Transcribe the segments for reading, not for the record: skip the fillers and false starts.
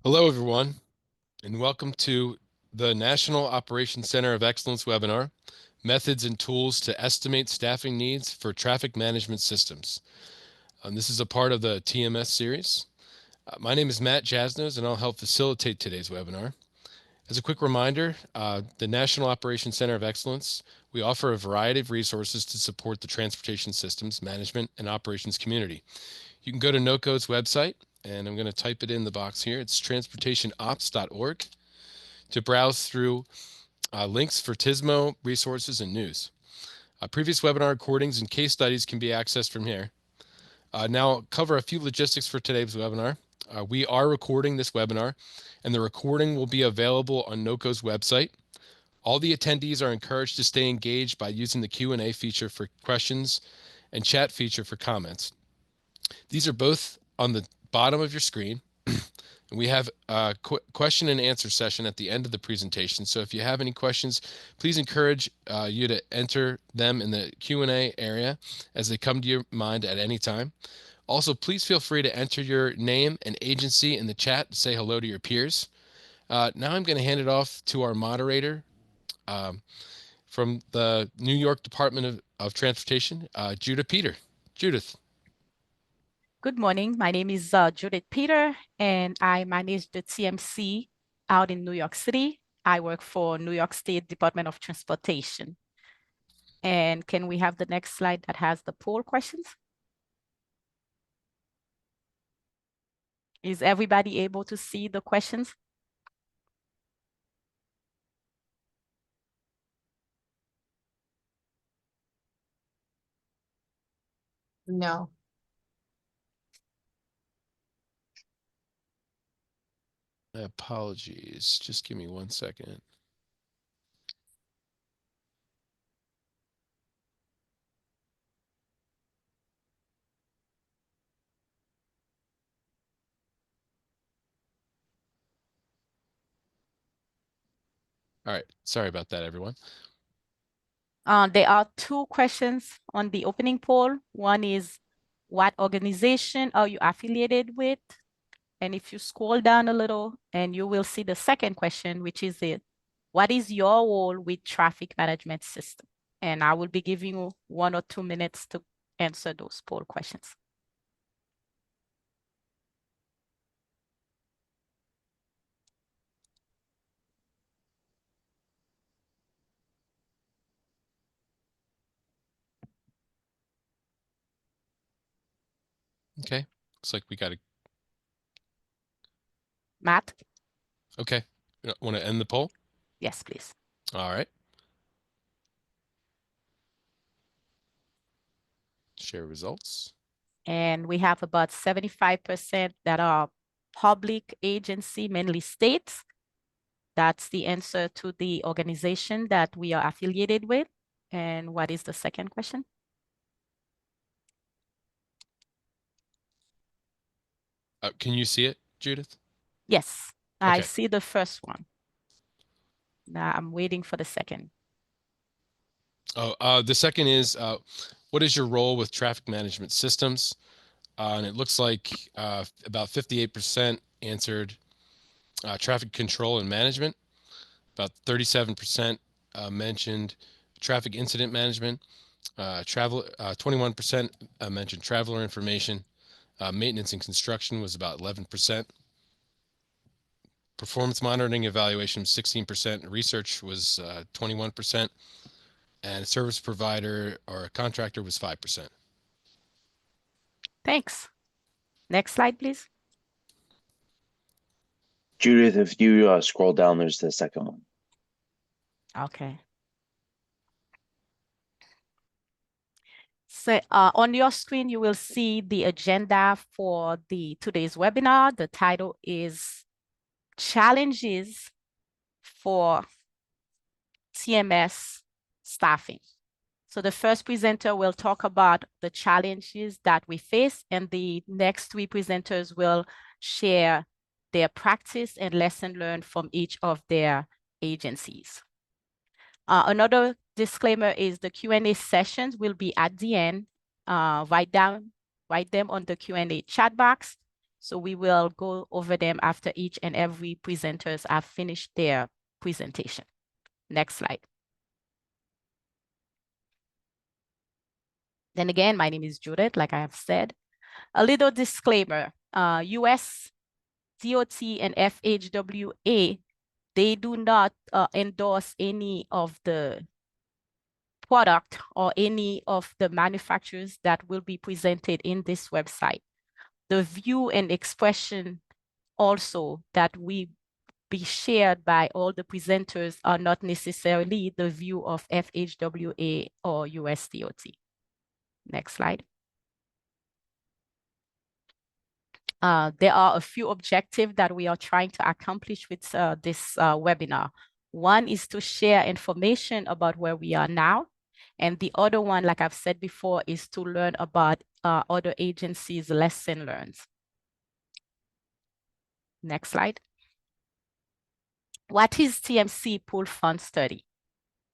Hello, everyone, and welcome to the National Operations Center of Excellence webinar, Methods and Tools to Estimate Staffing Needs for Traffic Management Systems. This is a part of the TMS series. My name is Matt Jasnos, and I'll help facilitate today's webinar. As a quick reminder, the National Operations Center of Excellence, we offer a variety of resources to support the transportation systems, management, and operations community. You can go to NOCO's website, and I'm going to type it in the box here. It's transportationops.org to browse through links for TSMO resources and news. Previous webinar recordings and case studies can be accessed from here. Now I'll cover a few logistics for today's webinar. We are recording this webinar, and the recording will be available on NOCO's website. All the attendees are encouraged to stay engaged by using the Q&A feature for questions and chat feature for comments. These are both on the bottom of your screen. We have a question and answer session at the end of the presentation. So if you have any questions, please encourage you to enter them in the Q&A area as they come to your mind at any time. Also, please feel free to enter your name and agency in the chat to say hello to your peers. Now I'm going to hand it off to our moderator from the New York Department of Transportation, Judith Peter. Judith. Good morning. My name is Judith Peter, and I manage the TMC out in New York City. I work for New York State Department of Transportation. And can we have the next slide that has the poll questions? Is everybody able to see the questions? No. Apologies. Just give me 1 second. All right. Sorry about that, everyone. There are two questions on the opening poll. One is, what organization are you affiliated with? And if you scroll down a little, and you will see the second question, which is what is your role with traffic management system? And I will be giving you 1 or 2 minutes to answer those poll questions. Okay. Looks like we got to. Matt? Okay. Want to end the poll? Yes, please. All right. Share results. And we have about 75% that are public agency, mainly states. That's the answer to the organization that we are affiliated with. And what is the second question? Can you see it, Judith? Yes, Okay. I see the first one. Now I'm waiting for the second. Oh, the second is, what is your role with traffic management systems? And it looks like about 58% answered traffic control and management. About 37% mentioned traffic incident management. 21% mentioned traveler information. Maintenance and construction was about 11%. Performance monitoring evaluation was 16%. Research was 21%. And service provider or a contractor was 5%. Thanks. Next slide, please. Judith, if you scroll down, there's the second one. Okay. So on your screen, you will see the agenda for today's webinar. The title is Challenges for TMS Staffing. So the first presenter will talk about the challenges that we face, and the next three presenters will share their practice and lesson learned from each of their agencies. Another disclaimer is the Q&A sessions will be at the end. Write them on the Q&A chat box. So we will go over them after each and every presenters have finished their presentation. Next slide. Then again, my name is Judith, like I have said. A little disclaimer, US DOT and FHWA, they do not endorse any of the product or any of the manufacturers that will be presented in this website. The view and expression also that we be shared by all the presenters are not necessarily the view of FHWA or USDOT. Next slide. There are a few objectives that we are trying to accomplish with this webinar. One is to share information about where we are now. And the other one, like I've said before, is to learn about other agencies' lesson learned. Next slide. What is TMC Pool Fund Study?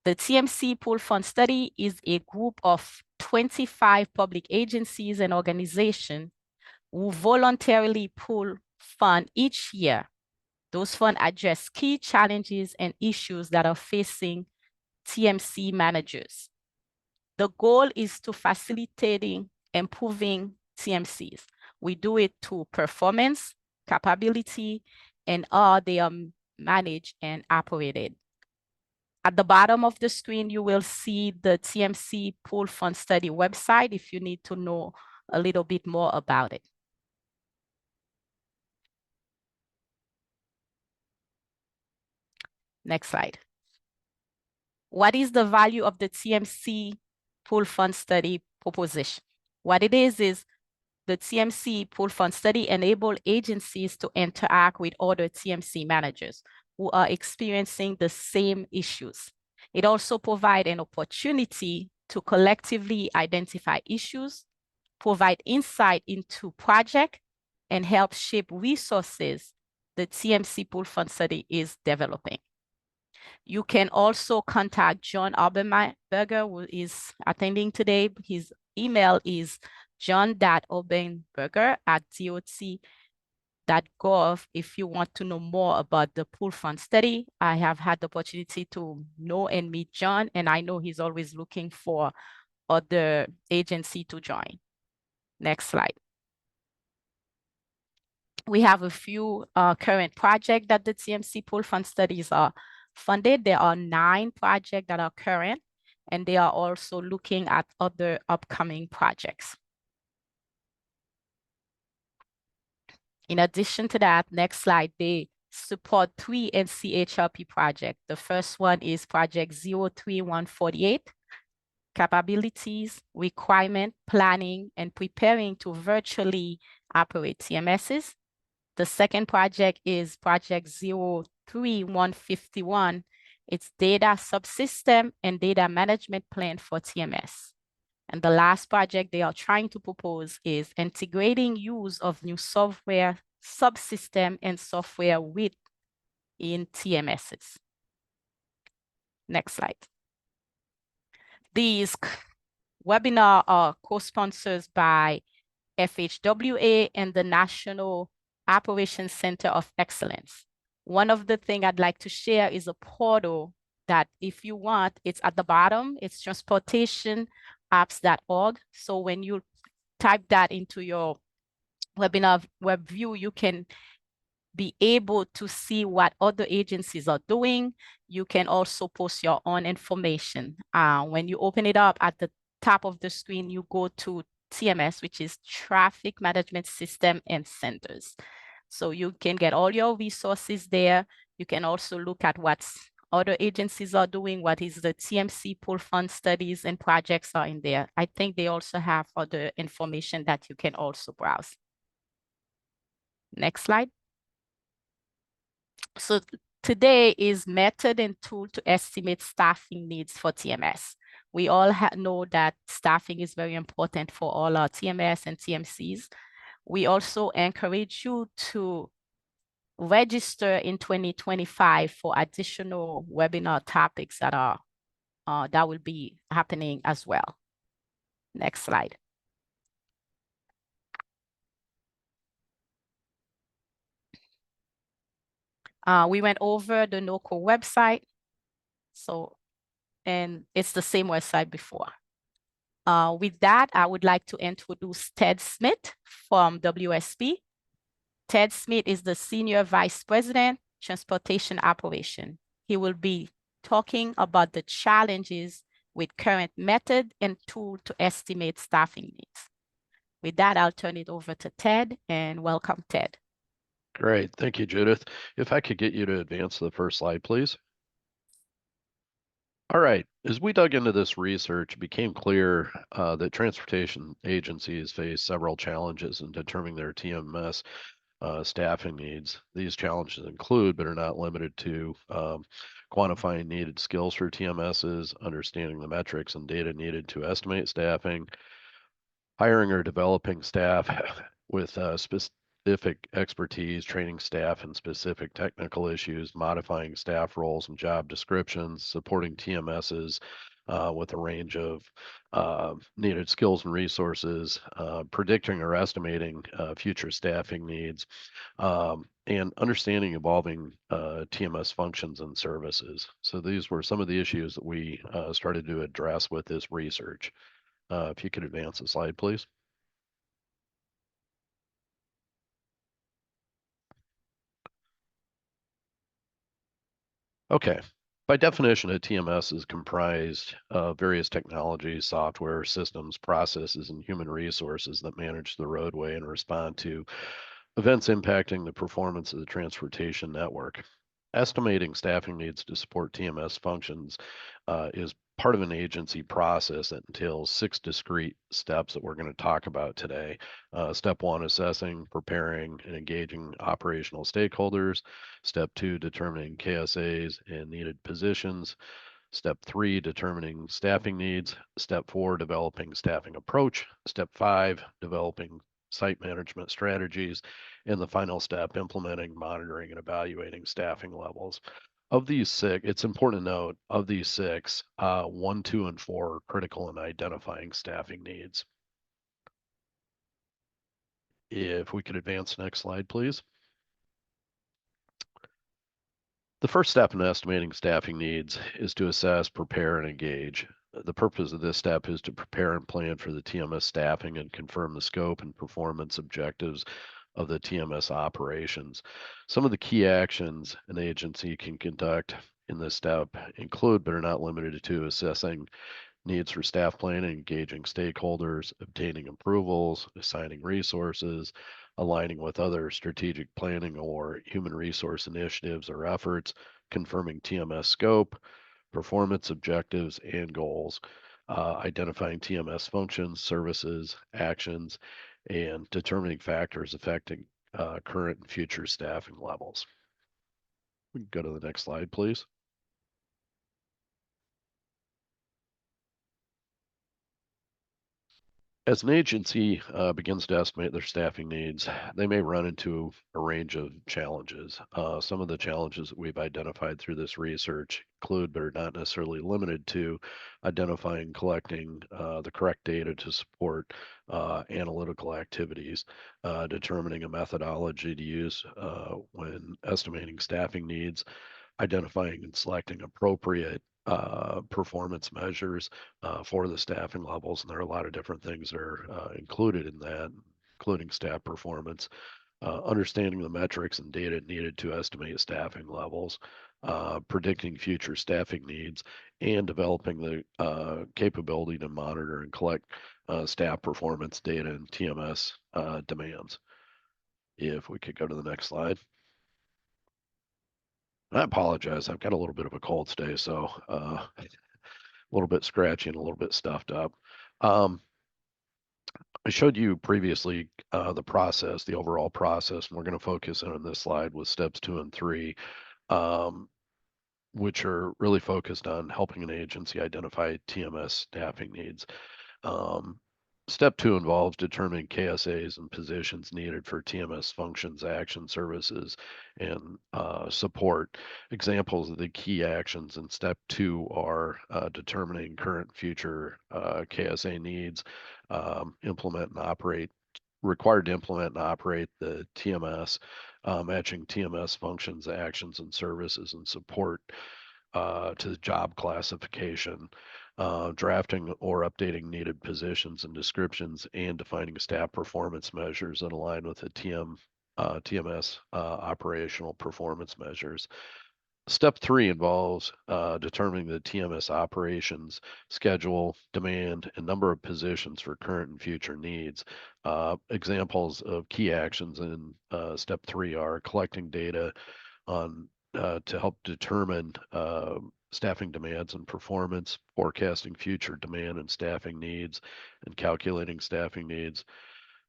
The TMC Pool Fund Study is a group of 25 public agencies and organizations who voluntarily pool fund each year. Those funds address key challenges and issues that are facing TMC managers. The goal is to facilitating improving TMCs. We do it through performance, capability, and how they are managed and operated. At the bottom of the screen, you will see the TMC Pool Fund Study website if you need to know a little bit more about it. Next slide. What is the value of the TMC Pool Fund Study proposition? What it is the TMC Pool Fund Study enable agencies to interact with other TMC managers who are experiencing the same issues. It also provides an opportunity to collectively identify issues, provide insight into project, and help shape resources the TMC Pool Fund Study is developing. You can also contact John Obenberger, who is attending today. His email is john.obenberger@dot.gov if you want to know more about the pool fund study. I have had the opportunity to know and meet John, and I know he's always looking for other agency to join. Next slide. We have a few current projects that the TMC pool fund studies are funded. There are 9 projects that are current, and they are also looking at other upcoming projects. In addition to that, next slide, they support 3 NCHRP projects. The first one is project 03148, capabilities, requirement, planning, and preparing to virtually operate TMSs. The second project is project 03151. It's data subsystem and data management plan for TMS. And the last project they are trying to propose is integrating use of new software, subsystem, and software in TMSs. Next slide. These webinars are co-sponsored by FHWA and the National Operations Center of Excellence. One of the things I'd like to share is a portal that if you want, it's at the bottom, it's transportationapps.org. So when you type that into your webinar web view, you can be able to see what other agencies are doing. You can also post your own information. When you open it up at the top of the screen, you go to TMS, which is Traffic Management System and Centers. So you can get all your resources there. You can also look at what other agencies are doing, what is the TMC pool fund studies and projects are in there. I think they also have other information that you can also browse. Next slide. So today is method and tool to estimate staffing needs for TMS. We all know that staffing is very important for all our TMS and TMCs. We also encourage you to register in 2025 for additional webinar topics that will be happening as well. Next slide. We went over the NOCO website. So, and it's the same website before. With that, I would like to introduce Ted Smith from WSP. Ted Smith is the Senior Vice President, Transportation Operation. He will be talking about the challenges with current method and tool to estimate staffing needs. With that, I'll turn it over to Ted, and welcome, Ted. Great. Thank you, Judith. If I could get you to advance to the first slide, please. All right. As we dug into this research, it became clear that transportation agencies face several challenges in determining their TMS staffing needs. These challenges include, but are not limited to, quantifying needed skills for TMSs, understanding the metrics and data needed to estimate staffing, hiring or developing staff with specific expertise, training staff in specific technical issues, modifying staff roles and job descriptions, supporting TMSs with a range of needed skills and resources, predicting or estimating future staffing needs, and understanding evolving TMS functions and services. So these were some of the issues that we started to address with this research. If you could advance the slide, please. Okay. By definition, a TMS is comprised of various technologies, software, systems, processes, and human resources that manage the roadway and respond to events impacting the performance of the transportation network. Estimating staffing needs to support TMS functions is part of an agency process that entails 6 discrete steps that we're going to talk about today. Step 1, assessing, preparing, and engaging operational stakeholders. Step 2, determining KSAs and needed positions. Step 3, determining staffing needs. Step 4, developing staffing approach. Step 5, developing site management strategies. And the final step, implementing, monitoring, and evaluating staffing levels. Of these 6, it's important to note, of these 6, 1, 2, and 4 are critical in identifying staffing needs. If we could advance the next slide, please. The first step in estimating staffing needs is to assess, prepare, and engage. The purpose of this step is to prepare and plan for the TMS staffing and confirm the scope and performance objectives of the TMS operations. Some of the key actions an agency can conduct in this step include, but are not limited to, assessing needs for staff planning, engaging stakeholders, obtaining approvals, assigning resources, aligning with other strategic planning or human resource initiatives or efforts, confirming TMS scope, performance objectives and goals, identifying TMS functions, services, actions, and determining factors affecting current and future staffing levels. We can go to the next slide, please. As an agency begins to estimate their staffing needs, they may run into a range of challenges. Some of the challenges that we've identified through this research include, but are not necessarily limited to, identifying, collecting the correct data to support analytical activities, determining a methodology to use when estimating staffing needs, identifying and selecting appropriate performance measures for the staffing levels. And there are a lot of different things that are included in that, including staff performance, understanding the metrics and data needed to estimate staffing levels, predicting future staffing needs, and developing the capability to monitor and collect staff performance data and TMS demands. If we could go to the next slide. I apologize. I've got a little bit of a cold today, so a little bit scratchy and a little bit stuffed up. I showed you previously the process, the overall process, and we're going to focus in on this slide with steps 2 and 3, which are really focused on helping an agency identify TMS staffing needs. Step 2 involves determining KSAs and positions needed for TMS functions, action services, and support. Examples of the key actions in step 2 are determining current and future KSA needs, implement and operate, required to implement and operate the TMS, matching TMS functions, actions, and services and support to the job classification, drafting or updating needed positions and descriptions, and defining staff performance measures that align with the TMS operational performance measures. Step 3 involves determining the TMS operations schedule, demand, and number of positions for current and future needs. Examples of key actions in Step 3 are collecting data on to help determine staffing demands and performance, forecasting future demand and staffing needs, and calculating staffing needs,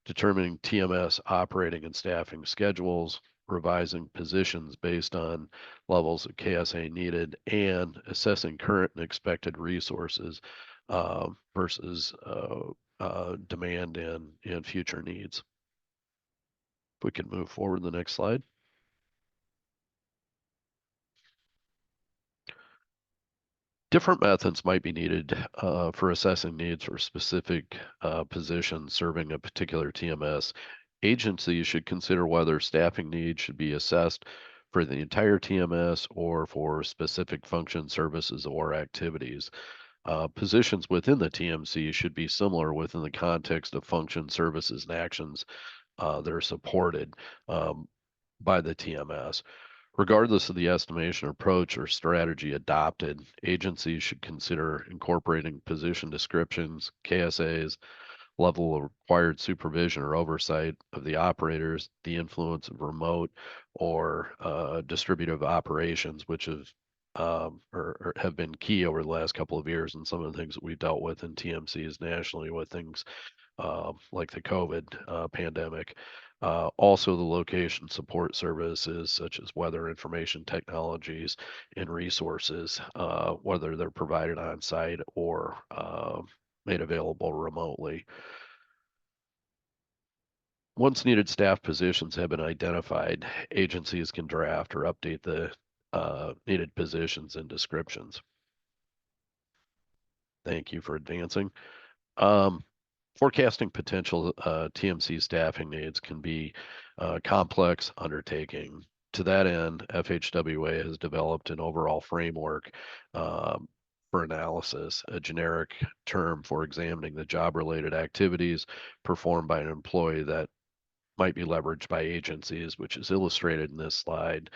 determining TMS operating and staffing schedules, revising positions based on levels of KSA needed, and assessing current and expected resources versus demand and future needs. If we can move forward to the next slide. Different methods might be needed for assessing needs for specific positions serving a particular TMS. Agencies should consider whether staffing needs should be assessed for the entire TMS or for specific function services or activities. Positions within the TMC should be similar within the context of function services and actions that are supported by the TMS. Regardless of the estimation approach or strategy adopted, agencies should consider incorporating position descriptions, KSAs, level of required supervision or oversight of the operators, the influence of remote or distributive operations, which or have been key over the last couple of years, and some of the things that we've dealt with in TMCs nationally with things like the COVID pandemic. Also, the location support services such as weather information technologies and resources, whether they're provided on site or made available remotely. Once needed staff positions have been identified, agencies can draft or update the needed positions and descriptions. Thank you for advancing. Um, Forecasting potential TMC staffing needs can be a complex undertaking. To that end, FHWA has developed an overall framework for analysis, a generic term for examining the job-related activities performed by an employee that might be leveraged by agencies, which is illustrated in this slide.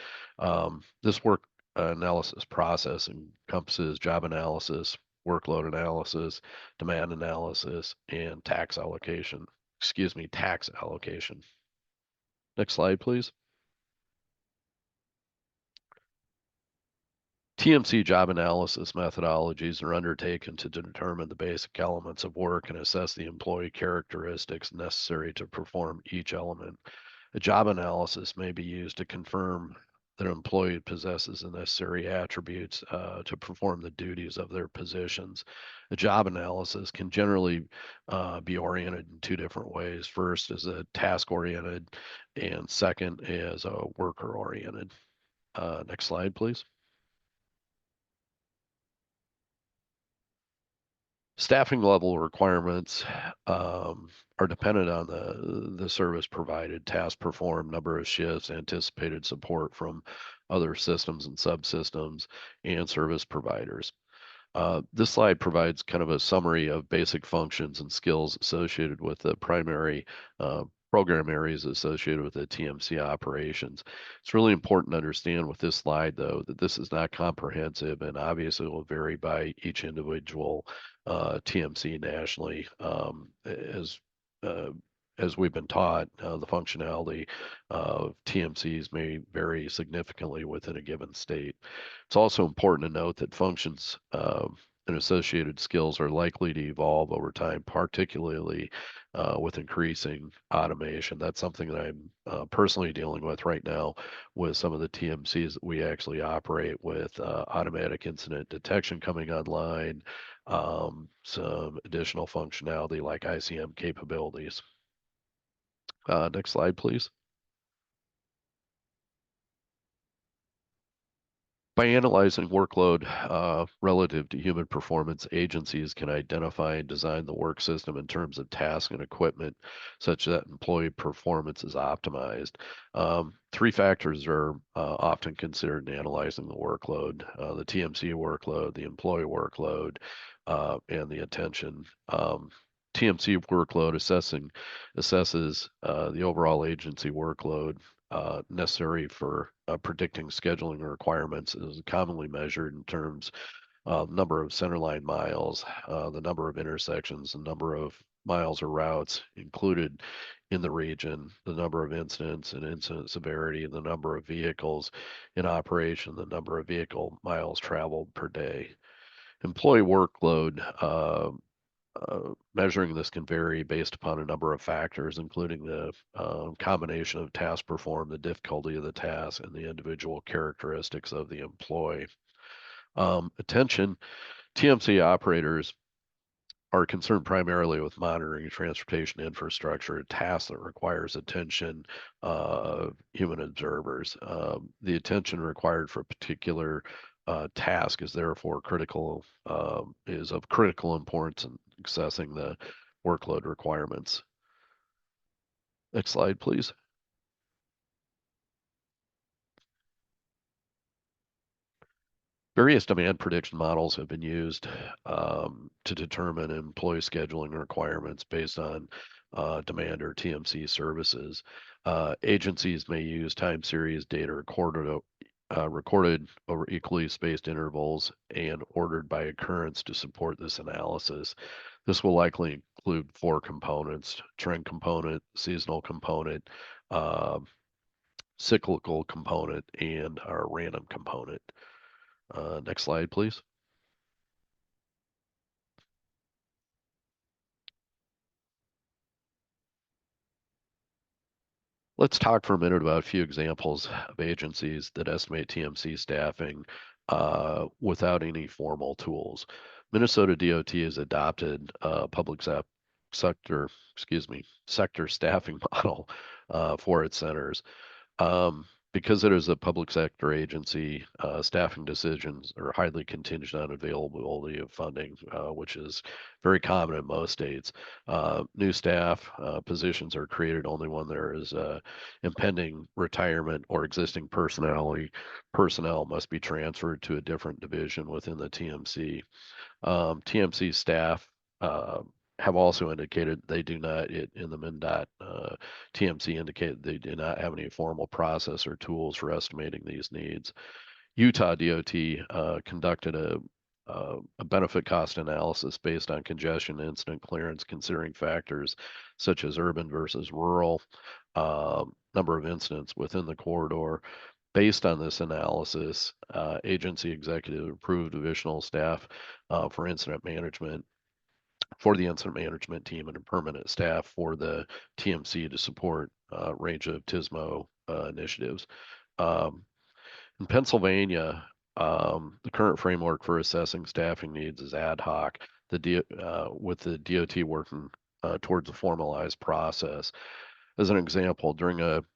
This work analysis process encompasses job analysis, workload analysis, demand analysis, and tax allocation. Tax allocation. Next slide, please. TMC job analysis methodologies are undertaken to determine the basic elements of work and assess the employee characteristics necessary to perform each element. A job analysis may be used to confirm that an employee possesses the necessary attributes to perform the duties of their positions. A job analysis can generally be oriented in two different ways. First is a task-oriented, and second is a worker-oriented. Next slide, please. Staffing level requirements are dependent on the service provided, task performed, number of shifts, anticipated support from other systems and subsystems, and service providers. This slide provides kind of a summary of basic functions and skills associated with the primary program areas associated with the TMC operations. It's really important to understand with this slide, though, that this is not comprehensive and obviously will vary by each individual TMC nationally. Uh, as we've been taught, the functionality of TMCs may vary significantly within a given state. It's also important to note that functions and associated skills are likely to evolve over time, particularly with increasing automation. That's something that I'm personally dealing with right now with some of the TMCs that we actually operate with automatic incident detection coming online, some additional functionality like ICM capabilities. Next slide, please. By analyzing workload relative to human performance, agencies can identify and design the work system in terms of tasks and equipment such that employee performance is optimized. Three factors are often considered in analyzing the workload, the TMC workload, the employee workload, and the attention. TMC workload assesses the overall agency workload necessary for predicting scheduling requirements is commonly measured in terms of number of centerline miles, the number of intersections, the number of miles or routes included in the region, the number of incidents and incident severity, the number of vehicles in operation, the number of vehicle miles traveled per day. Employee workload measuring this can vary based upon a number of factors, including the combination of task performed, the difficulty of the task, and the individual characteristics of the employee. Attention, TMC operators are concerned primarily with monitoring transportation infrastructure, a task that requires attention of human observers. The attention required for a particular task is therefore is of critical importance in assessing the workload requirements. Next slide, please. Various demand prediction models have been used to determine employee scheduling requirements based on demand or TMC services. Agencies may use time series data recorded over equally spaced intervals and ordered by occurrence to support this analysis. This will likely include four components: trend component, seasonal component, cyclical component, and our random component. Next slide, please. Let's talk for a minute about a few examples of agencies that estimate TMC staffing without any formal tools. Minnesota DOT has adopted a sector, sector staffing model for its centers. Because it is a public sector agency, staffing decisions are highly contingent on availability of funding, which is very common in most states. New staff positions are created only when there is impending retirement or existing personnel must be transferred to a different division within the TMC. TMC staff have also indicated they do not, in the MnDOT TMC indicated they do not have any formal process or tools for estimating these needs. Utah DOT conducted a benefit cost analysis based on congestion incident clearance, considering factors such as urban versus rural, number of incidents within the corridor. Based on this analysis, agency executive approved additional staff for the incident management team and a permanent staff for the TMC to support a range of TISMO initiatives. In Pennsylvania, the current framework for assessing staffing needs is ad hoc, with the DOT working towards a formalized process. As an example, during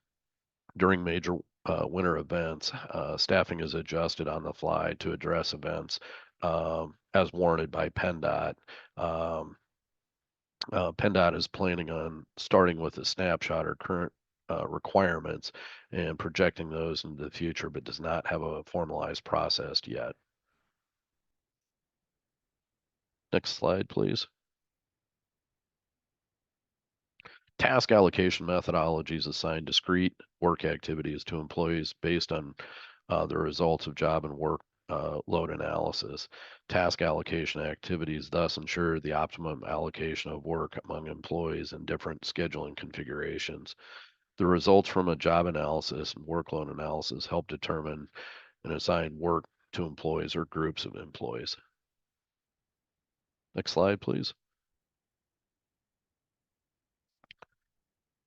major winter events, staffing is adjusted on the fly to address events as warranted by PennDOT. PennDOT is planning on starting with a snapshot or current requirements and projecting those into the future, but does not have a formalized process yet. Next slide, please. Task allocation methodologies assign discrete work activities to employees based on the results of job and work load analysis. Task allocation activities thus ensure the optimum allocation of work among employees in different scheduling configurations. The results from a job analysis and workload analysis help determine and assign work to employees or groups of employees. Next slide, please.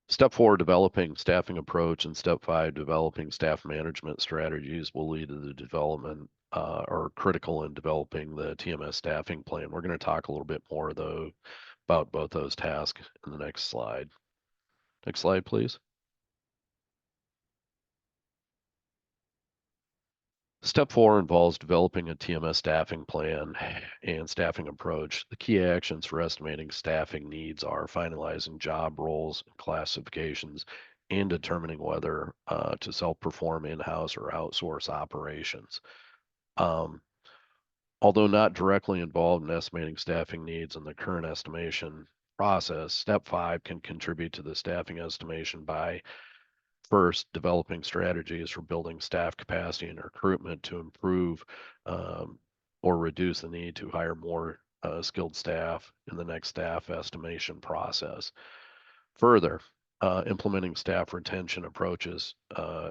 Step 4, developing staffing approach, and step 5, developing staff management strategies will lead to the development or critical in developing the TMS staffing plan. We're going to talk a little bit more though about both those tasks in the next slide. Next slide, please. Step 4 involves developing a TMS staffing plan and staffing approach. The key actions for estimating staffing needs are finalizing job roles and classifications and determining whether to self-perform in-house or outsource operations. Although not directly involved in estimating staffing needs in the current estimation process, Step 5 can contribute to the staffing estimation by first, developing strategies for building staff capacity and recruitment to improve or reduce the need to hire more skilled staff in the next staff estimation process. Further, implementing staff retention approaches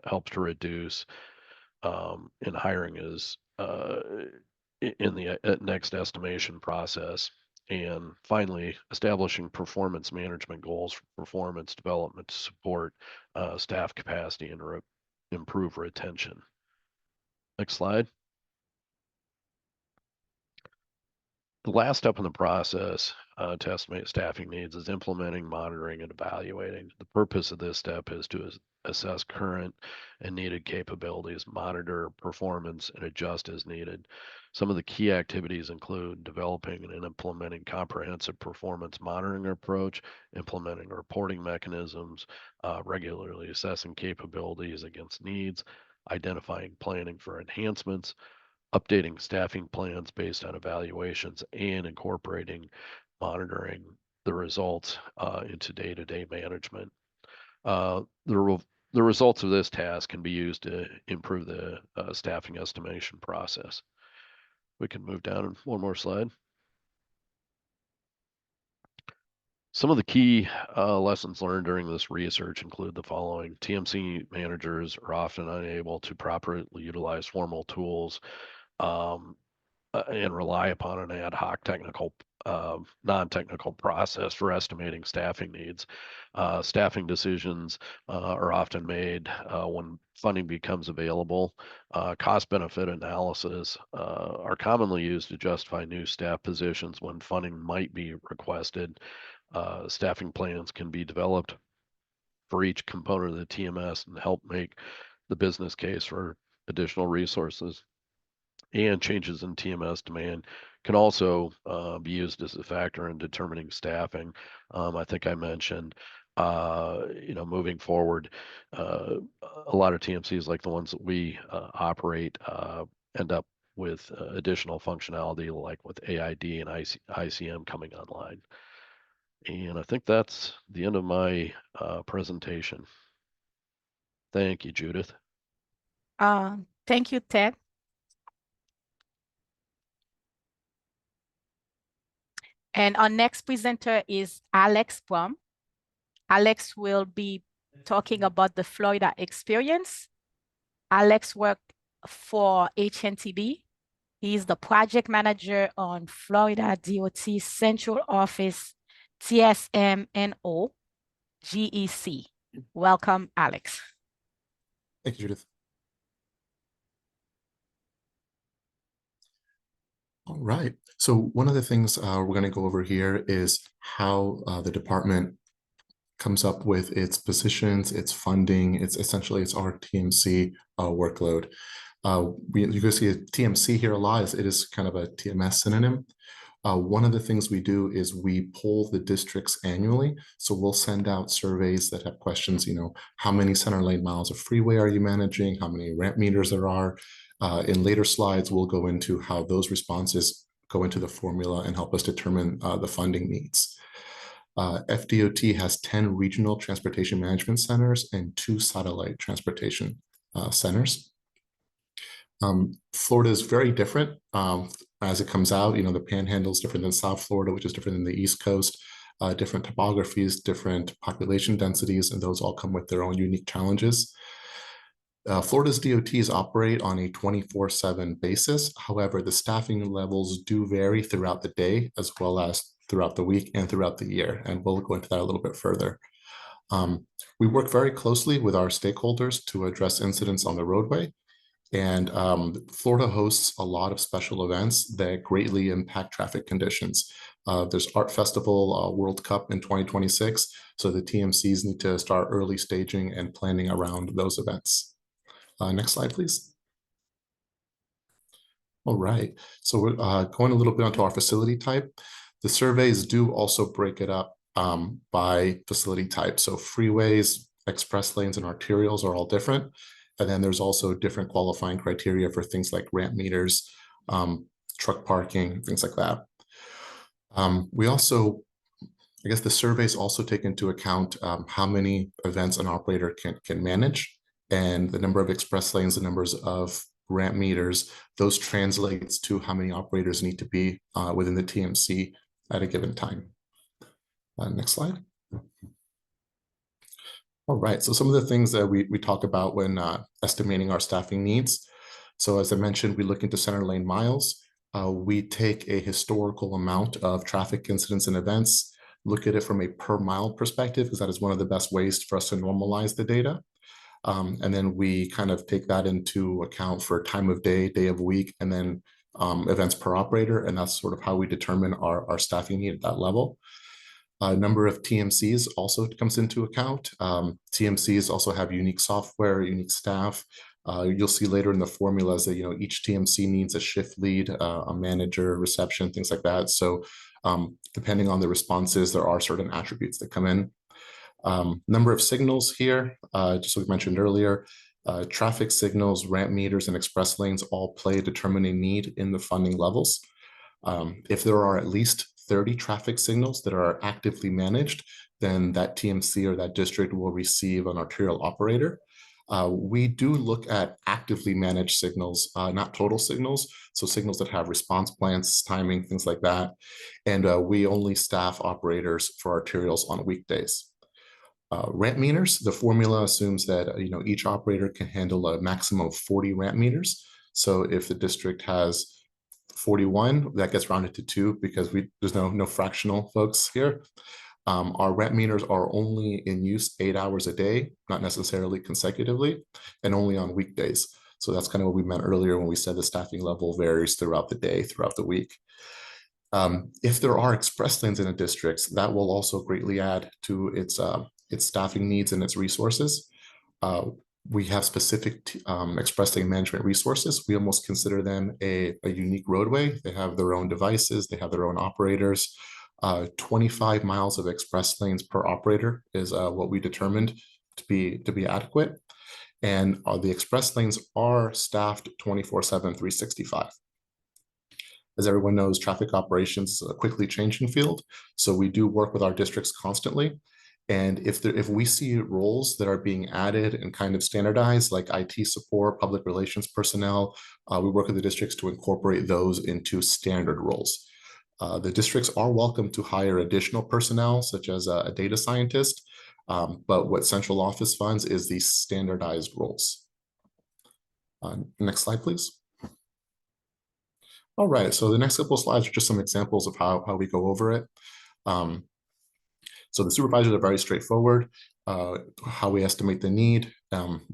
helps to reduce in hiring is in the next estimation process. And finally, establishing performance management goals for performance development to support staff capacity and improve retention. Next slide. The last step in the process to estimate staffing needs is implementing, monitoring, and evaluating. The purpose of this step is to assess current and needed capabilities, monitor performance, and adjust as needed. Some of the key activities include developing and implementing comprehensive performance monitoring approach, implementing reporting mechanisms, regularly assessing capabilities against needs, identifying planning for enhancements, updating staffing plans based on evaluations, and incorporating monitoring the results into day-to-day management. The results of this task can be used to improve the staffing estimation process. We can move down one more slide. Some of the key lessons learned during this research include the following. TMC managers are often unable to properly utilize formal tools and rely upon an ad hoc technical, non-technical process for estimating staffing needs. Staffing decisions are often made when funding becomes available. Cost-benefit analysis are commonly used to justify new staff positions when funding might be requested. Staffing plans can be developed for each component of the TMS and help make the business case for additional resources. And changes in TMS demand can also be used as a factor in determining staffing. I think I mentioned, moving forward, a lot of TMCs like the ones that we operate end up with additional functionality like with AID and ICM coming online. And I think that's the end of my presentation. Thank you, Judith. Thank you, Ted. And our next presenter is Alex Brum. Alex will be talking about the Florida experience. Alex worked for HNTB. He's the project manager on Florida DOT Central Office TSMNO GEC. Welcome, Alex. Thank you, Judith. All right. So one of the things we're going to go over here is how the department comes up with its positions, its funding. It's essentially its our TMC workload. You can see a TMC here a lot. It is kind of a TMS synonym. One of the things we do is we poll the districts annually. So we'll send out surveys that have questions, how many center lane miles of freeway are you managing? How many ramp meters there are? In later slides, we'll go into how those responses go into the formula and help us determine the funding needs. FDOT has 10 regional transportation management centers and 2 satellite transportation centers. Florida is very different as it comes out. The Panhandle is different than South Florida, which is different than the East Coast. Different topographies, different population densities, and those all come with their own unique challenges. Florida's DOTs operate on a 24/7 basis. However, the staffing levels do vary throughout the day, as well as throughout the week and throughout the year. And we'll go into that a little bit further. We work very closely with our stakeholders to address incidents on the roadway. And Florida hosts a lot of special events that greatly impact traffic conditions. There's Art Festival World Cup in 2026. So the TMCs need to start early staging and planning around those events. Next slide, please. All right. So we're going a little bit onto our facility type. The surveys do also break it up by facility type. So freeways, express lanes, and arterials are all different. And then there's also different qualifying criteria for things like ramp meters, truck parking, things like that. We also, I guess the surveys also take into account how many events an operator can manage, and the number of express lanes, the numbers of ramp meters, those translates to how many operators need to be within the TMC at a given time. Next slide. All right, so some of the things that we talk about when estimating our staffing needs. So as I mentioned, we look into center lane miles. We take a historical amount of traffic incidents and events, look at it from a per mile perspective, because that is one of the best ways for us to normalize the data. And then we kind of take that into account for time of day, day of week, and then events per operator. And that's sort of how we determine our staffing need at that level. Number of TMCs also comes into account. TMCs also have unique software, unique staff. You'll see later in the formulas that each TMC needs a shift lead, a manager, reception, things like that. So depending on the responses, there are certain attributes that come in. Number of signals here, just like we mentioned earlier, traffic signals, ramp meters, and express lanes all play a determining need in the funding levels. If there are at least 30 traffic signals that are actively managed, then that TMC or that district will receive an arterial operator. We do look at actively managed signals, not total signals, so signals that have response plans, timing, things like that. And we only staff operators for arterials on weekdays. Ramp meters, the formula assumes that each operator can handle a maximum of 40 ramp meters. So if the district has 41, that gets rounded to 2 because there's no fractional folks here. Our ramp meters are only in use 8 hours a day, not necessarily consecutively, and only on weekdays. So that's kind of what we meant earlier when we said the staffing level varies throughout the day, throughout the week. If there are express lanes in a district, that will also greatly add to its staffing needs and its resources. We have specific express lane management resources. We almost consider them a unique roadway. They have their own devices. They have their own operators. 25 miles of express lanes per operator is what we determined to be adequate. And the express lanes are staffed 24/7, 365. As everyone knows, traffic operations is a quickly changing field. So we do work with our districts constantly. And if we see roles that are being added and kind of standardized, like IT support, public relations personnel, we work with the districts to incorporate those into standard roles. The districts are welcome to hire additional personnel, such as a data scientist, but what central office funds is these standardized roles. Next slide, please. All right, so the next couple of slides are just some examples of how we go over it. So the supervisors are very straightforward. How we estimate the need,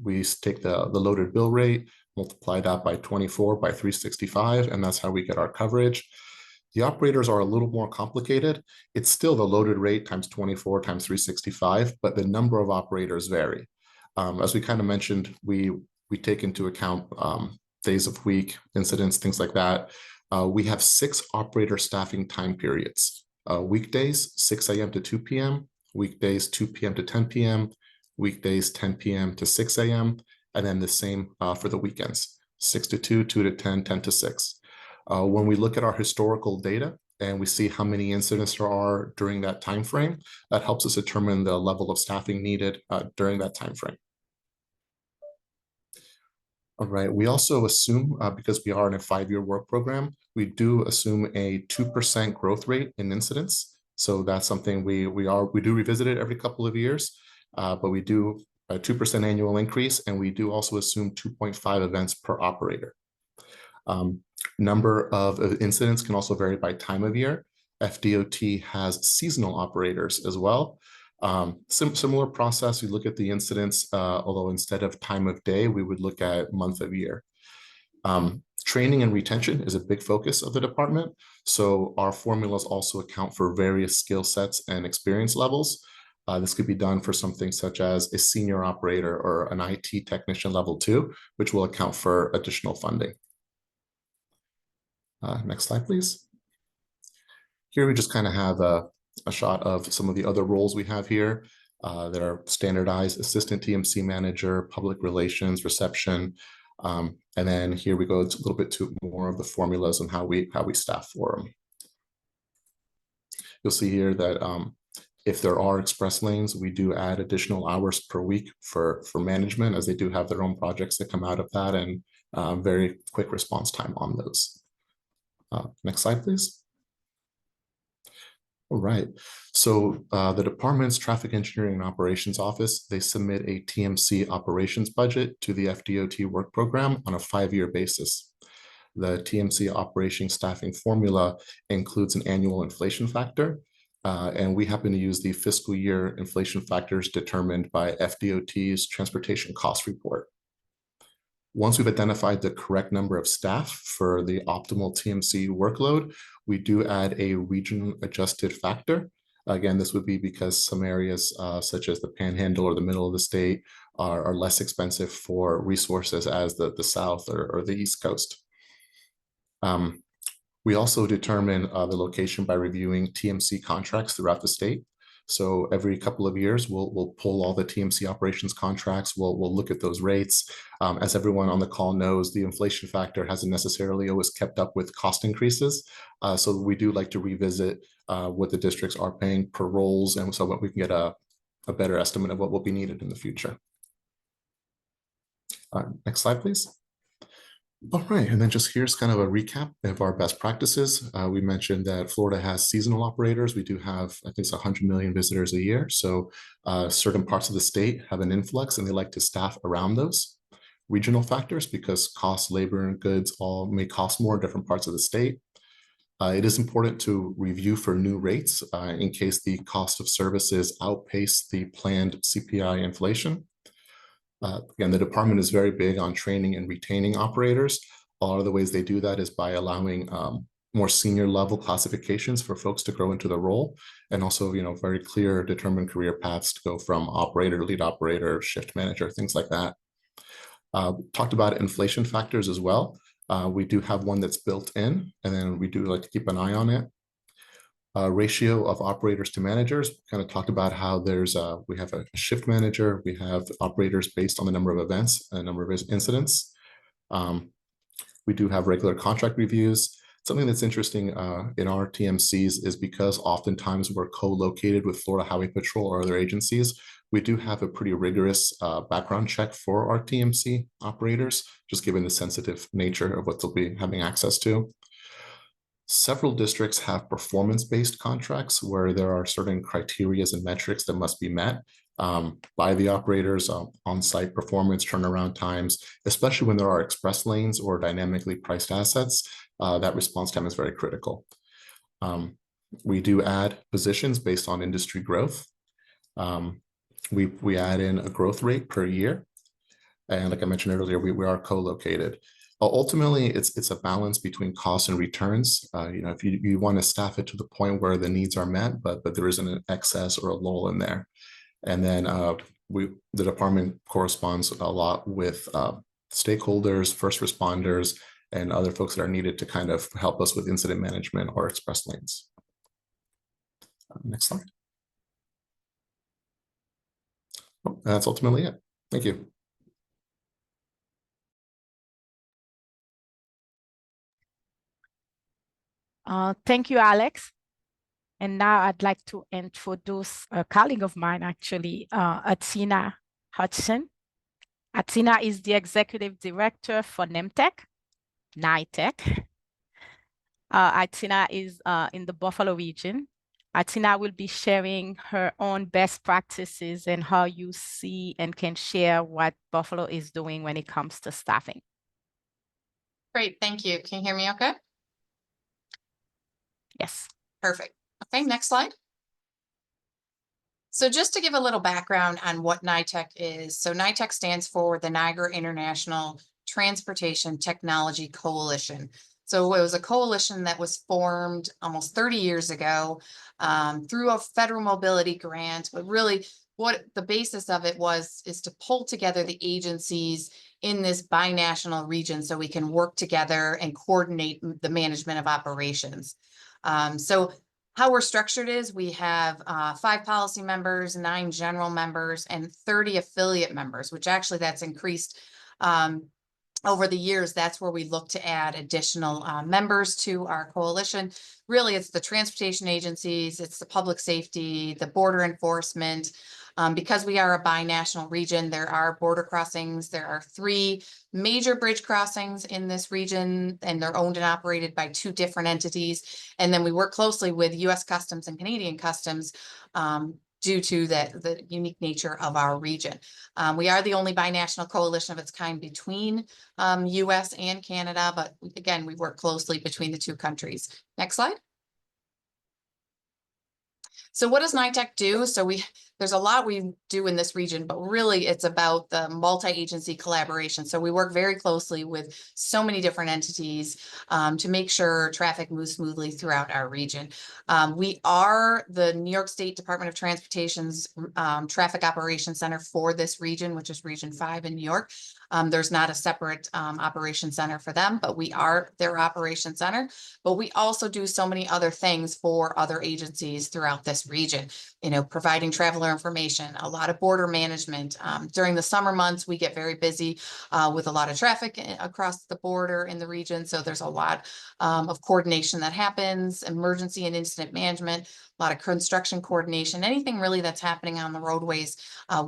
we take the loaded bill rate, multiply that by 24 by 365, and that's how we get our coverage. The operators are a little more complicated. It's still the loaded rate times 24 times 365, but the number of operators vary. As we kind of mentioned, we take into account days of week, incidents, things like that. We have 6 operator staffing time periods. Weekdays, 6 a.m. to 2 p.m., weekdays, 2 p.m. to 10 p.m., weekdays, 10 p.m. to 6 a.m., and then the same for the weekends, 6 to 2, 2 to 10, 10 to 6. When we look at our historical data and we see how many incidents there are during that time frame, that helps us determine the level of staffing needed during that time frame. All right, we also assume, because we are in a 5-year work program, we do assume a 2% growth rate in incidents. So that's something we do revisit it every couple of years, but we do a 2% annual increase, and we do also assume 2.5 events per operator. Number of incidents can also vary by time of year. FDOT has seasonal operators as well. Similar process, we look at the incidents, although instead of time of day, we would look at month of year. Training and retention is a big focus of the department. So our formulas also account for various skill sets and experience levels. This could be done for something such as a senior operator or an IT technician level 2, which will account for additional funding. Next slide, please. Here we just kind of have a shot of some of the other roles we have here that are standardized: assistant TMC manager, public relations, reception. And then here we go a little bit to more of the formulas and how we staff for them. You'll see here that if there are express lanes, we do add additional hours per week for management, as they do have their own projects that come out of that, and very quick response time on those. Next slide, please. All right. So the department's traffic engineering and operations office, they submit a TMC operations budget to the FDOT work program on a 5-year basis. The TMC operation staffing formula includes an annual inflation factor, and we happen to use the fiscal year inflation factors determined by FDOT's transportation cost report. Once we've identified the correct number of staff for the optimal TMC workload, we do add a region adjusted factor. Again, this would be because some areas such as the Panhandle or the middle of the state are less expensive for resources as the South or the East Coast. We also determine the location by reviewing TMC contracts throughout the state. So every couple of years, we'll pull all the TMC operations contracts. We'll look at those rates. As everyone on the call knows, the inflation factor hasn't necessarily always kept up with cost increases. So we do like to revisit what the districts are paying per roles, and so that we can get a better estimate of what will be needed in the future. Next slide, please. All right, and then just here's kind of a recap of our best practices. We mentioned that Florida has seasonal operators. We do have, I think it's 100 million visitors a year. So certain parts of the state have an influx and they like to staff around those. Regional factors, because cost, labor, and goods all may cost more in different parts of the state. It is important to review for new rates in case the cost of services outpace the planned CPI inflation. Again, the department is very big on training and retaining operators. A lot of the ways they do that is by allowing more senior level classifications for folks to grow into the role, and also, very clear determined career paths to go from operator, lead operator, shift manager, things like that. Talked about inflation factors as well. We do have one that's built in, and then we do like to keep an eye on it. Ratio of operators to managers, kind of talked about how we have a shift manager, we have operators based on the number of events and number of incidents. We do have regular contract reviews. Something that's interesting in our TMCs is because oftentimes we're co-located with Florida Highway Patrol or other agencies, we do have a pretty rigorous background check for our TMC operators, just given the sensitive nature of what they'll be having access to. Several districts have performance-based contracts where there are certain criteria and metrics that must be met by the operators, on-site performance, turnaround times, especially when there are express lanes or dynamically priced assets. That response time is very critical. We do add positions based on industry growth. We add in a growth rate per year. And like I mentioned earlier, we are co-located. Ultimately, it's a balance between costs and returns. If you want to staff it to the point where the needs are met, but there isn't an excess or a lull in there. And then the department corresponds a lot with stakeholders, first responders, and other folks that are needed to kind of help us with incident management or express lanes. Next slide. That's ultimately it. Thank you. Thank you, Alex. And now I'd like to introduce a colleague of mine, actually, Atsina Hudson. Atsina is the executive director for NIMTEC. Atsina is in the Buffalo region. Atsina will be sharing her own best practices and how you see and can share what Buffalo is doing when it comes to staffing. Great, thank you. Can you hear me okay? Yes. Perfect. Okay, next slide. So just to give a little background on what NITEC is. So NITEC stands for the Niagara International Transportation Technology Coalition. So it was a coalition that was formed almost 30 years ago through a federal mobility grant, but really what the basis of it is to pull together the agencies in this binational region so we can work together and coordinate the management of operations. So how we're structured is we have 5 policy members, 9 general members, and 30 affiliate members, which actually that's increased over the years. That's where we look to add additional members to our coalition. Really, it's the transportation agencies, it's the public safety, the border enforcement. Because we are a binational region, there are border crossings. There are 3 major bridge crossings in this region, and they're owned and operated by 2 different entities. And then we work closely with US Customs and Canadian Customs due to the unique nature of our region. We are the only binational coalition of its kind between US and Canada, but again, we work closely between the 2 countries. Next slide. So what does NITEC do? So there's a lot we do in this region, but really it's about the multi-agency collaboration. So we work very closely with so many different entities to make sure traffic moves smoothly throughout our region. We are the New York State Department of Transportation's Traffic Operations Center for this region, which is Region 5 in New York. There's not a separate operation center for them, but we are their operation center. But we also do so many other things for other agencies throughout this region, you know, providing traveler information, a lot of border management. During the summer months, we get very busy with a lot of traffic across the border in the region. So there's a lot of coordination that happens, emergency and incident management, a lot of construction coordination, anything really that's happening on the roadways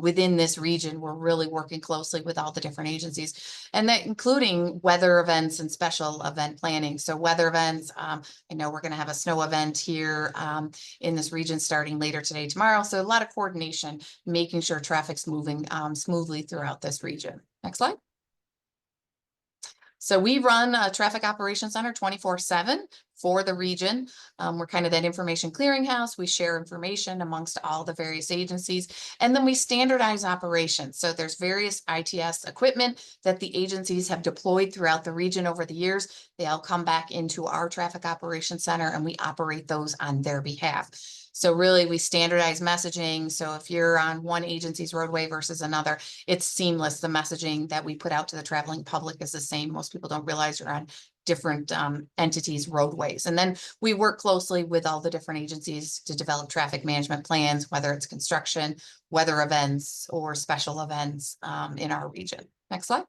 within this region. We're really working closely with all the different agencies, and that including weather events and special event planning. So weather events, I know we're going to have a snow event here in this region starting later today, tomorrow. So a lot of coordination, making sure traffic's moving smoothly throughout this region. Next slide. So we run a traffic operations center 24/7 for the region. We're kind of that information clearinghouse. We share information amongst all the various agencies, and then we standardize operations. So there's various ITS equipment that the agencies have deployed throughout the region over the years. They all come back into our traffic operations center, and we operate those on their behalf. So really, we standardize messaging. So if you're on one agency's roadway versus another, it's seamless. The messaging that we put out to the traveling public is the same. Most people don't realize you're on different entities' roadways. And then we work closely with all the different agencies to develop traffic management plans, whether it's construction, weather events, or special events in our region. Next slide.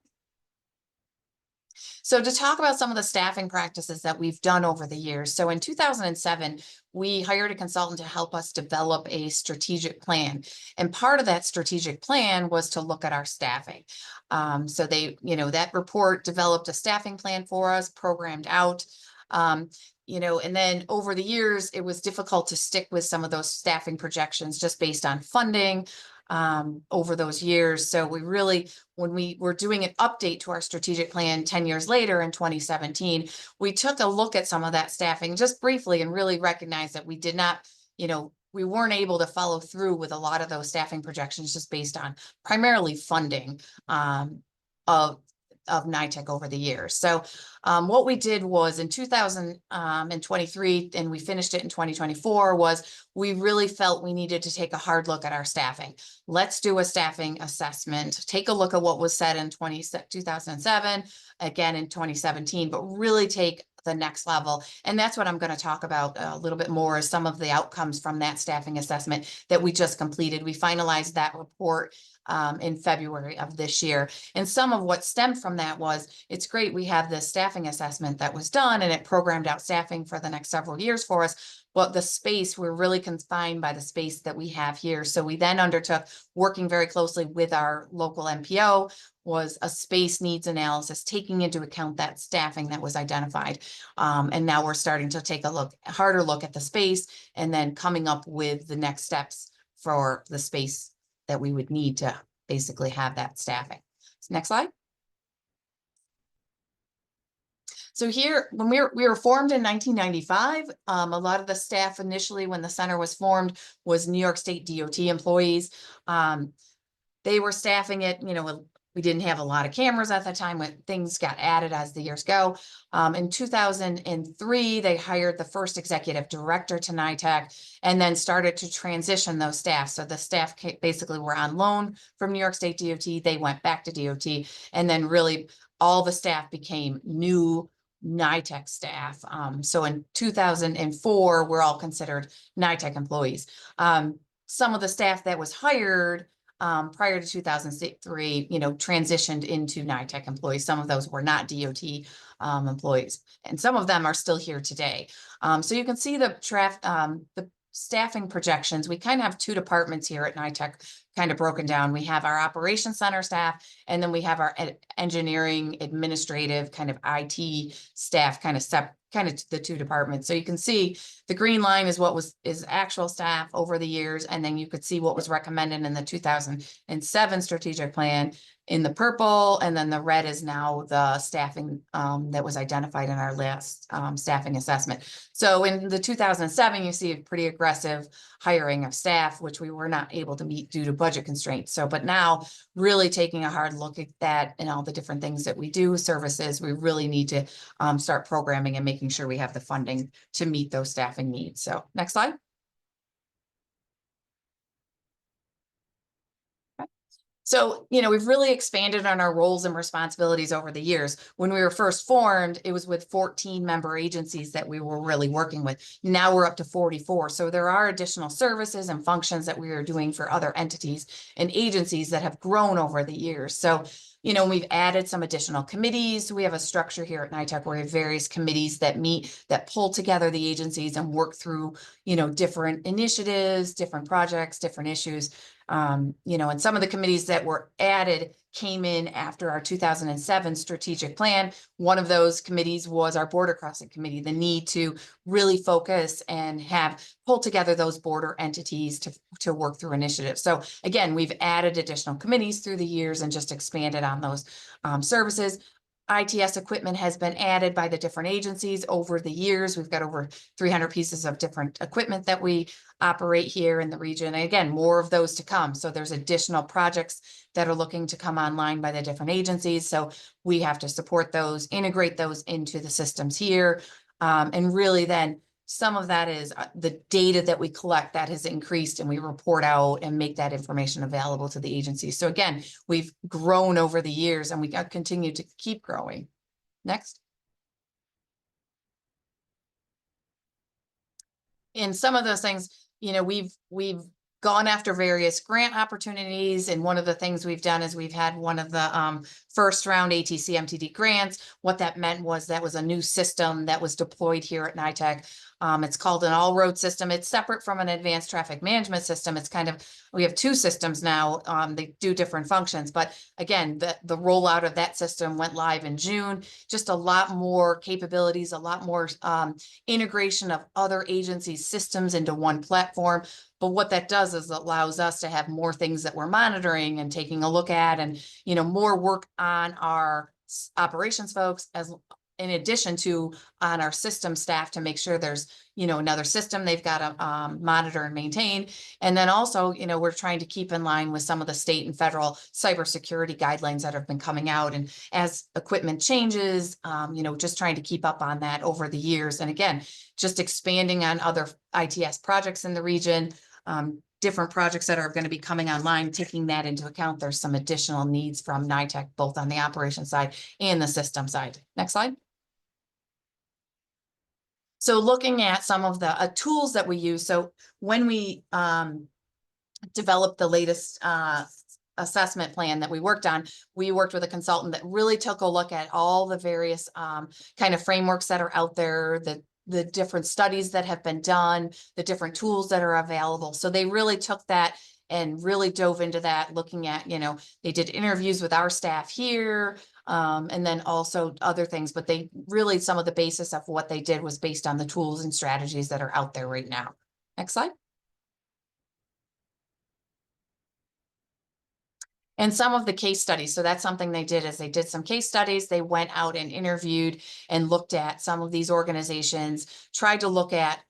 So to talk about some of the staffing practices that we've done over the years. So in 2007, we hired a consultant to help us develop a strategic plan. And part of that strategic plan was to look at our staffing. So they, you know, that report developed a staffing plan for us, programmed out. You know, and then over the years, it was difficult to stick with some of those staffing projections just based on funding over those years. So we really, when we were doing an update to our strategic plan 10 years later in 2017, we took a look at some of that staffing just briefly and really recognized that we did not, you know, we weren't able to follow through with a lot of those staffing projections just based on primarily funding of NITEC over the years. So what we did was in 2023, and we finished it in 2024, was we really felt we needed to take a hard look at our staffing. Let's do a staffing assessment, take a look at what was said in 2007, again in 2017, but really take the next level. And that's what I'm going to talk about a little bit more, is some of the outcomes from that staffing assessment that we just completed. We finalized that report in February of this year. And some of what stemmed from that was, it's great, we have this staffing assessment that was done and it programmed out staffing for the next several years for us. But the space, we're really confined by the space that we have here. So we then undertook, working very closely with our local MPO, was a space needs analysis, taking into account that staffing that was identified. And now we're starting to take a harder look at the space, and then coming up with the next steps for the space that we would need to basically have that staffing. So next slide. So here, when we were formed in 1995, a lot of the staff initially, when the center was formed, was New York State DOT employees. They were staffing it, you know, We didn't have a lot of cameras at the time when things got added as the years go. In 2003, they hired the first executive director to NITEC and then started to transition those staff. So the staff basically were on loan from New York State DOT. They went back to DOT, and then really all the staff became new NITEC staff. So in 2004, we're all considered NITEC employees. Some of the staff that was hired prior to 2003, transitioned into NITEC employees. Some of those were not DOT employees, and some of them are still here today. So you can see the staffing projections. We kind of have two departments here at NITEC kind of broken down. We have our operations center staff, and then we have our engineering, administrative, kind of IT staff, kind of the two departments. So you can see the green line is what is actual staff over the years, and then you could see what was recommended in the 2007 strategic plan in the purple, and then the red is now the staffing that was identified in our last staffing assessment. So in the 2007, you see a pretty aggressive hiring of staff, which we were not able to meet due to budget constraints. So, but now really taking a hard look at that and all the different things that we do, services, we really need to start programming and making sure we have the funding to meet those staffing needs. So next slide. So, we've really expanded on our roles and responsibilities over the years. When we were first formed, it was with 14 member agencies that we were really working with. Now we're up to 44. So there are additional services and functions that we are doing for other entities and agencies that have grown over the years. So, we've added some additional committees. We have a structure here at NITEC where we have various committees that meet, that pull together the agencies and work through, different initiatives, different projects, different issues. And some of the committees that were added came in after our 2007 strategic plan. One of those committees was our border crossing committee, the need to really focus and pull together those border entities to work through initiatives. So again, we've added additional committees through the years and just expanded on those services. ITS equipment has been added by the different agencies over the years. We've got over 300 pieces of different equipment that we operate here in the region. And again, more of those to come. So there's additional projects that are looking to come online by the different agencies. So we have to support those, integrate those into the systems here. And really then some of that is the data that we collect that has increased, and we report out and make that information available to the agencies. So again, we've grown over the years and we continue to keep growing. Next. In some of those things, we've gone after various grant opportunities. And one of the things we've done is we've had one of the first round ATC MTD grants. What that meant was that was a new system that was deployed here at NITEC. It's called an all-road system. It's separate from an advanced traffic management system. It's we have two systems now. They do different functions, but again, the rollout of that system went live in June. Just a lot more capabilities, a lot more integration of other agencies' systems into one platform. But what that does is it allows us to have more things that we're monitoring and taking a look at, and more work on our operations folks as in addition to on our system staff to make sure there's, another system they've got to monitor and maintain. And then also, we're trying to keep in line with some of the state and federal cybersecurity guidelines that have been coming out. And as equipment changes, just trying to keep up on that over the years. And again, just expanding on other ITS projects in the region, different projects that are going to be coming online, taking that into account. There's some additional needs from NITEC, both on the operations side and the system side. Next slide. So looking at some of the tools that we use. So when we developed the latest assessment plan that we worked on, we worked with a consultant that really took a look at all the various kind of frameworks that are out there, the different studies that have been done, the different tools that are available. So they really took that and really dove into that, looking at, they did interviews with our staff here, and then also other things, but they really, some of the basis of what they did was based on the tools and strategies that are out there right now. Next slide. And some of the case studies. So that's something they did, is they did some case studies. They went out and interviewed and looked at some of these organizations, tried to look at,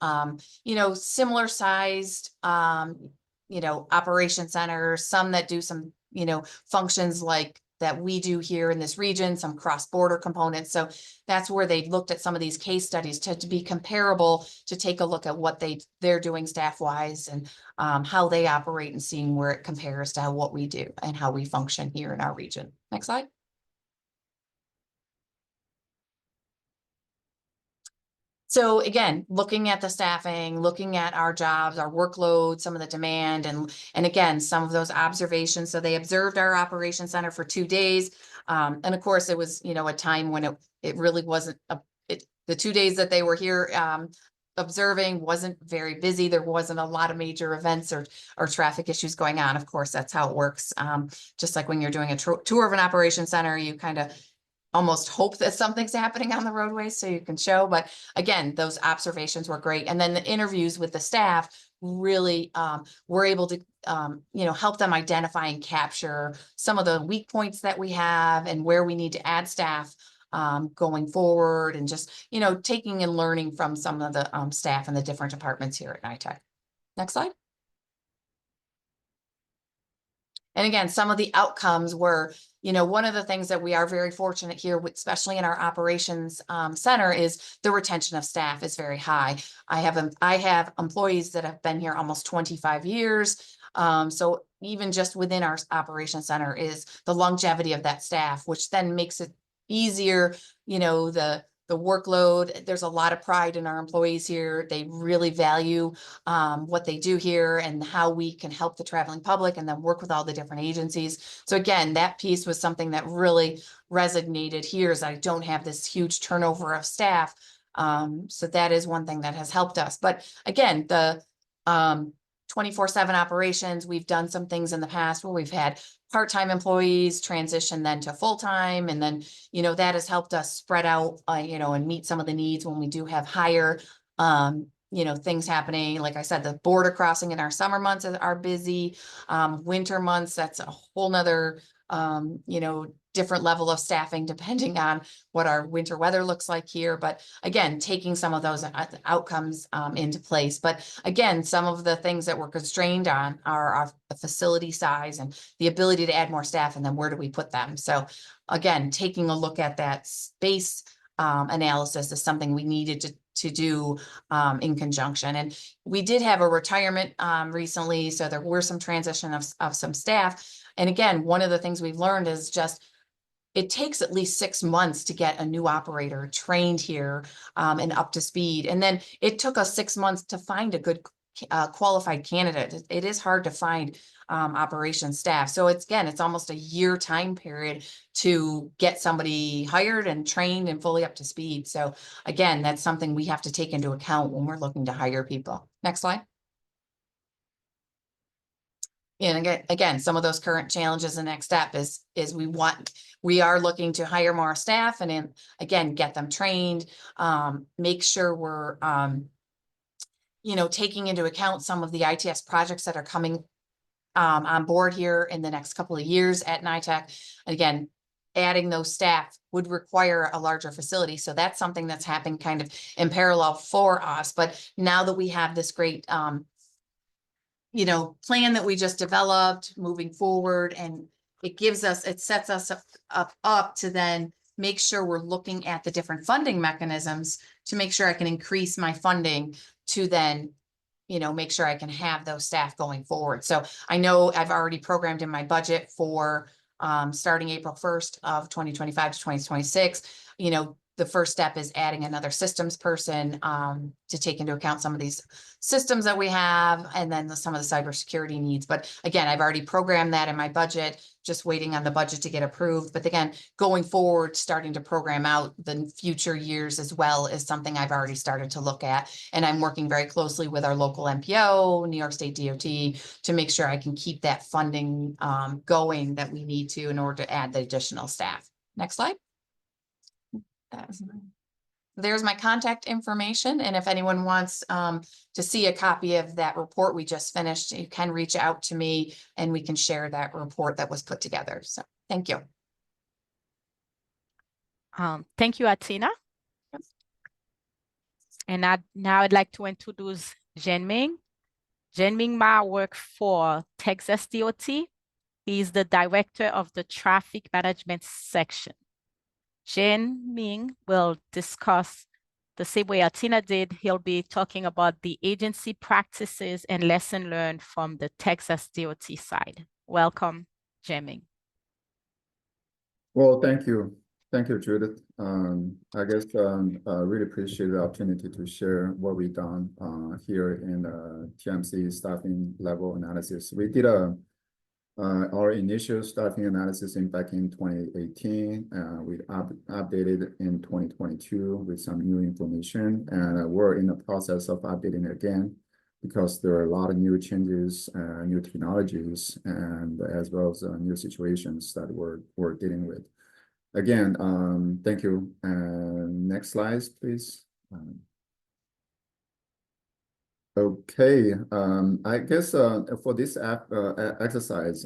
similar sized, operation centers, some that do some, functions like that we do here in this region, some cross-border components. So that's where they looked at some of these case studies to be comparable, to take a look at what they're doing staff-wise and how they operate, and seeing where it compares to what we do and how we function here in our region. Next slide. So again, looking at the staffing, looking at our jobs, our workload, some of the demand, and again, some of those observations. So they observed our operations center for 2 days. And of course, it was, you know, a time when it really wasn't the 2 days that they were here observing wasn't very busy. There wasn't a lot of major events or traffic issues going on. Of course, that's how it works. Just like when you're doing a tour of an operations center, you kind of almost hope that something's happening on the roadway so you can show. But again, those observations were great. And then the interviews with the staff really were able to you know, help them identify and capture some of the weak points that we have and where we need to add staff going forward, and just, you know, taking and learning from some of the staff in the different departments here at NITEC. Next slide. And again, some of the outcomes were, you know, one of the things that we are very fortunate here, especially in our operations center, is the retention of staff is very high. I have employees that have been here almost 25 years. So even just within our operations center is the longevity of that staff, which then makes it easier, you know, the workload. There's a lot of pride in our employees here. They really value what they do here and how we can help the traveling public, and then work with all the different agencies. So again, that piece was something that really resonated here, is I don't have this huge turnover of staff. So that is one thing that has helped us. But again, the 24/7 operations, we've done some things in the past where we've had part-time employees transition then to full-time, and then, you know, that has helped us spread out, you know, and meet some of the needs when we do have higher you know, things happening. Like I said, the border crossing in our summer months are busy. Winter months, that's a whole nother you know, different level of staffing depending on what our winter weather looks like here. But again, taking some of those outcomes into place. But again, some of the things that we're constrained on are our facility size and the ability to add more staff, and then where do we put them? So again, taking a look at that space analysis is something we needed to do in conjunction. And we did have a retirement recently, so there were some transition of some staff. And again, one of the things we've learned is just, it takes at least 6 months to get a new operator trained here and up to speed. And then it took us 6 months to find a good qualified candidate. It is hard to find operations staff. So it's almost a year time period to get somebody hired and trained and fully up to speed. So again, that's something we have to take into account when we're looking to hire people. Next slide. And again, some of those current challenges, the next step is we are looking to hire more staff, and then again, get them trained, make sure we're you know, taking into account some of the ITS projects that are coming on board here in the next couple of years at NITEC. Again, adding those staff would require a larger facility. So that's something that's happened kind of in parallel for us. But now that we have this great you know, plan that we just developed moving forward, and it sets us up to then make sure we're looking at the different funding mechanisms to make sure I can increase my funding to then, you know, make sure I can have those staff going forward. So I know I've already programmed in my budget for starting April 1st of 2025 to 2026, you know, the first step is adding another systems person to take into account some of these systems that we have, and then some of the cybersecurity needs. But again, I've already programmed that in my budget, just waiting on the budget to get approved. But again, going forward, starting to program out the future years as well is something I've already started to look at. And I'm working very closely with our local MPO, New York State DOT, to make sure I can keep that funding going that we need to in order to add the additional staff. Next slide. There's my contact information, and if anyone wants to see a copy of that report we just finished, you can reach out to me and we can share that report that was put together. So thank you. Thank you, Atina. Yep. And now I'd like to introduce Jen Ming. Jen Ming Ma works for Texas DOT. He is the director of the traffic management section. Jen Ming will discuss the same way Atina did. He'll be talking about the agency practices and lesson learned from the Texas DOT side. Welcome, Jen Ming. Well, thank you. Thank you, Judith. I guess I really appreciate the opportunity to share what we've done here in TMC staffing level analysis. We did our initial staffing analysis back in 2018. We updated in 2022 with some new information, and we're in the process of updating again because there are a lot of new changes, new technologies, and as well as new situations that we're dealing with. Again, thank you. Next slide, please. Okay, I guess for this exercise,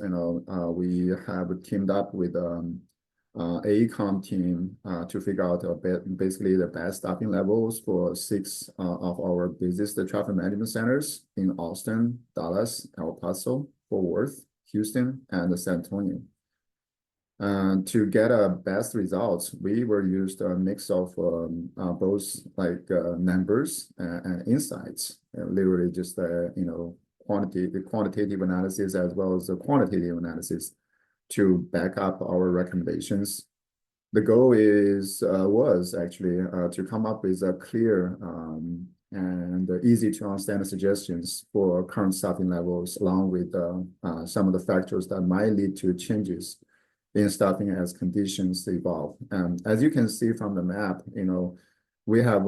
we have teamed up with AECOM team to figure out basically the best staffing levels for 6 of our busiest traffic management centers in Austin, Dallas, El Paso, Fort Worth, Houston, and San Antonio. To get best results, we were used a mix of both like numbers and insights, literally just quantitative analysis as well as the quantitative analysis to back up our recommendations. The goal was actually to come up with a clear and easy to understand suggestions for current staffing levels, along with some of the factors that might lead to changes in staffing as conditions evolve. As you can see from the map, we have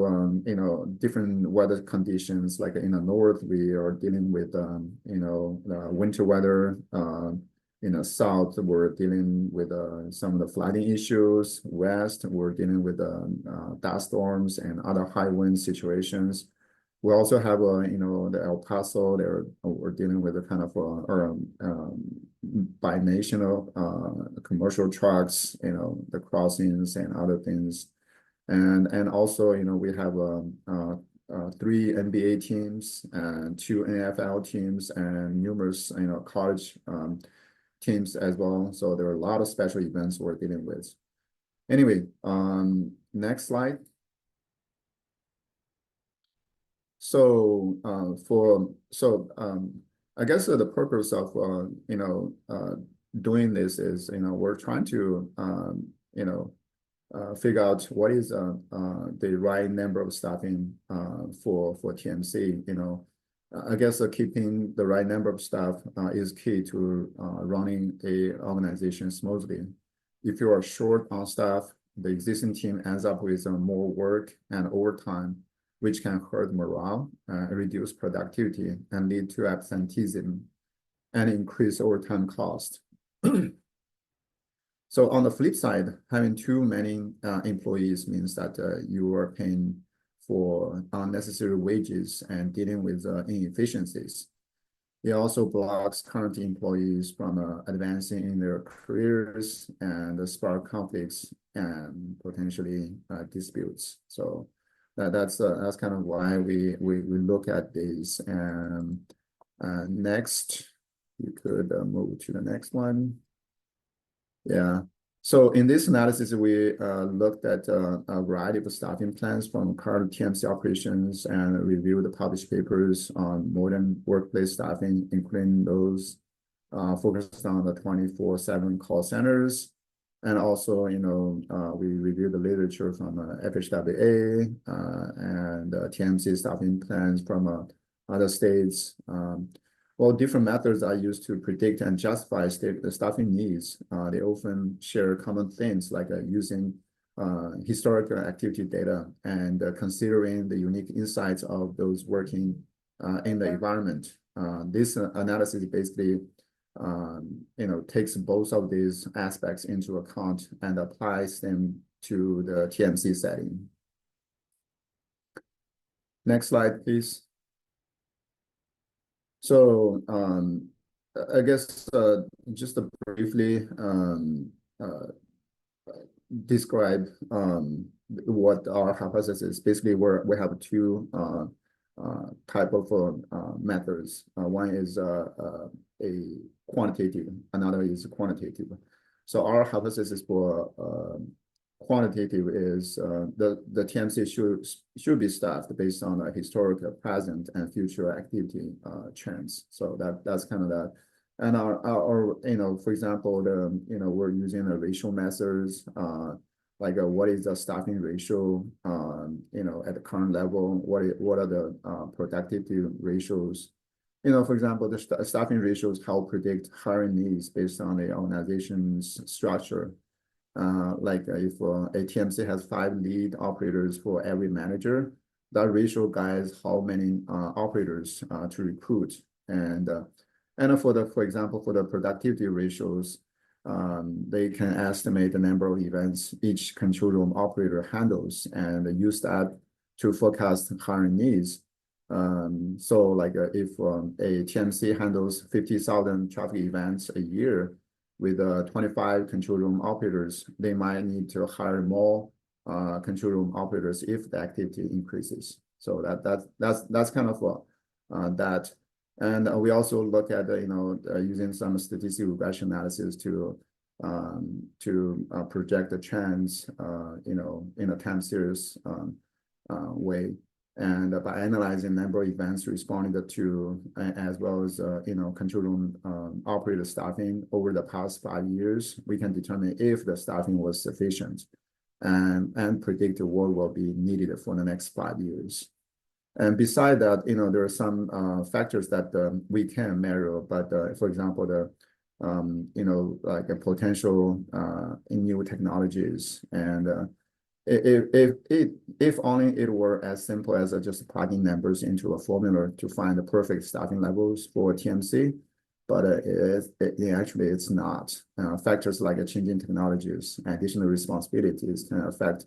different weather conditions. Like in the north, we are dealing with winter weather. In the south, we're dealing with some of the flooding issues. West, we're dealing with dust storms and other high wind situations. We also have the El Paso there. We're dealing with a kind of binational commercial trucks, the crossings and other things, and also we have 3 NBA teams and 2 NFL teams and numerous college teams as well. So there are a lot of special events we're dealing with. Anyway, next slide. So I guess the purpose of doing this is we're trying to figure out what is the right number of staffing for TMC. I guess keeping the right number of staff is key to running a organization smoothly. If you are short on staff, the existing team ends up with more work and overtime, which can hurt morale, reduce productivity, and lead to absenteeism and increase overtime cost. So on the flip side, having too many employees means that you are paying for unnecessary wages and dealing with inefficiencies. It also blocks current employees from advancing in their careers and spark conflicts and potentially disputes. So that's kind of why we look at these. And next, you could move to the next one. Yeah. So in this analysis, we looked at a variety of staffing plans from current TMC operations and reviewed the published papers on modern workplace staffing, including those focused on the 24/7 call centers. And also, we reviewed the literature from FHWA and TMC staffing plans from other states. Well, different methods are used to predict and justify the staffing needs. They often share common themes like using historical activity data and considering the unique insights of those working in the environment. This analysis basically takes both of these aspects into account and applies them to the TMC setting. Next slide, please. So I guess just to briefly describe what our hypothesis is. Basically, we have 2 type of methods. One is a quantitative, another is quantitative. So our hypothesis for quantitative is the TMC should be staffed based on the historical, present, and future activity trends. So that's kind of that. And our for example, we're using the ratio methods, like what is the staffing ratio, at the current level, what are the productivity ratios. For example, the staffing ratios help predict hiring needs based on the organization's structure. Like if a TMC has 5 lead operators for every manager, that ratio guides how many operators to recruit. And for example, for the productivity ratios, they can estimate the number of events each control room operator handles and use that to forecast hiring needs. So like if a TMC handles 50,000 traffic events a year with 25 control room operators, they might need to hire more control room operators if the activity increases. So that's kind of that. And we also look at using some statistical regression analysis to project the trends in a time series way. And by analyzing number of events responded to, as well as control room operator staffing over the past 5 years, we can determine if the staffing was sufficient and predict what will be needed for the next 5 years. And beside that, there are some factors that we can measure, but for example, like a potential in new technologies, and if only it were as simple as just plugging numbers into a formula to find the perfect staffing levels for TMC, but actually it's not. Factors like changing technologies, additional responsibilities can affect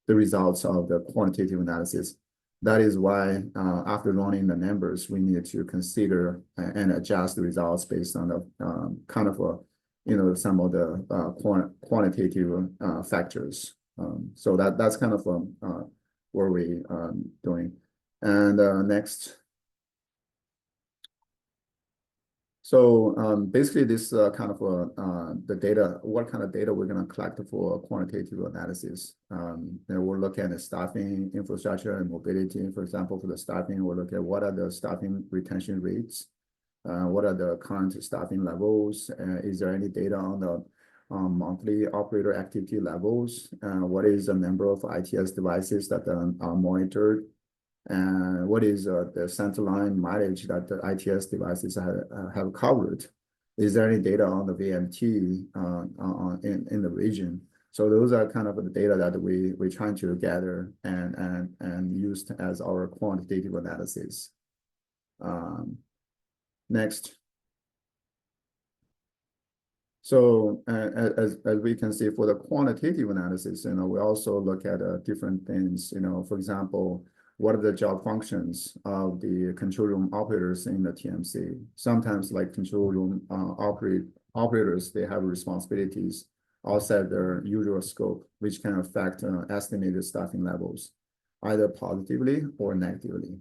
the results of the quantitative analysis. That is why after running the numbers, we need to consider and adjust the results based on the kind of some of the quantitative factors. So that's kind of where we doing. And next. So basically this kind of the data, what kind of data we're going to collect for quantitative analysis. And we'll look at the staffing, infrastructure, and mobility. For example, for the staffing, we'll look at what are the staffing retention rates, what are the current staffing levels, is there any data on the monthly operator activity levels, what is the number of ITS devices that are monitored, and what is the centerline mileage that the ITS devices have covered? Is there any data on the VMT in the region? So those are kind of the data that we're trying to gather and use as our quantitative analysis. Next. So as we can see for the quantitative analysis, we also look at different things. For example, what are the job functions of the control room operators in the TMC? Sometimes like control room operators, they have responsibilities outside their usual scope, which can affect estimated staffing levels, either positively or negatively.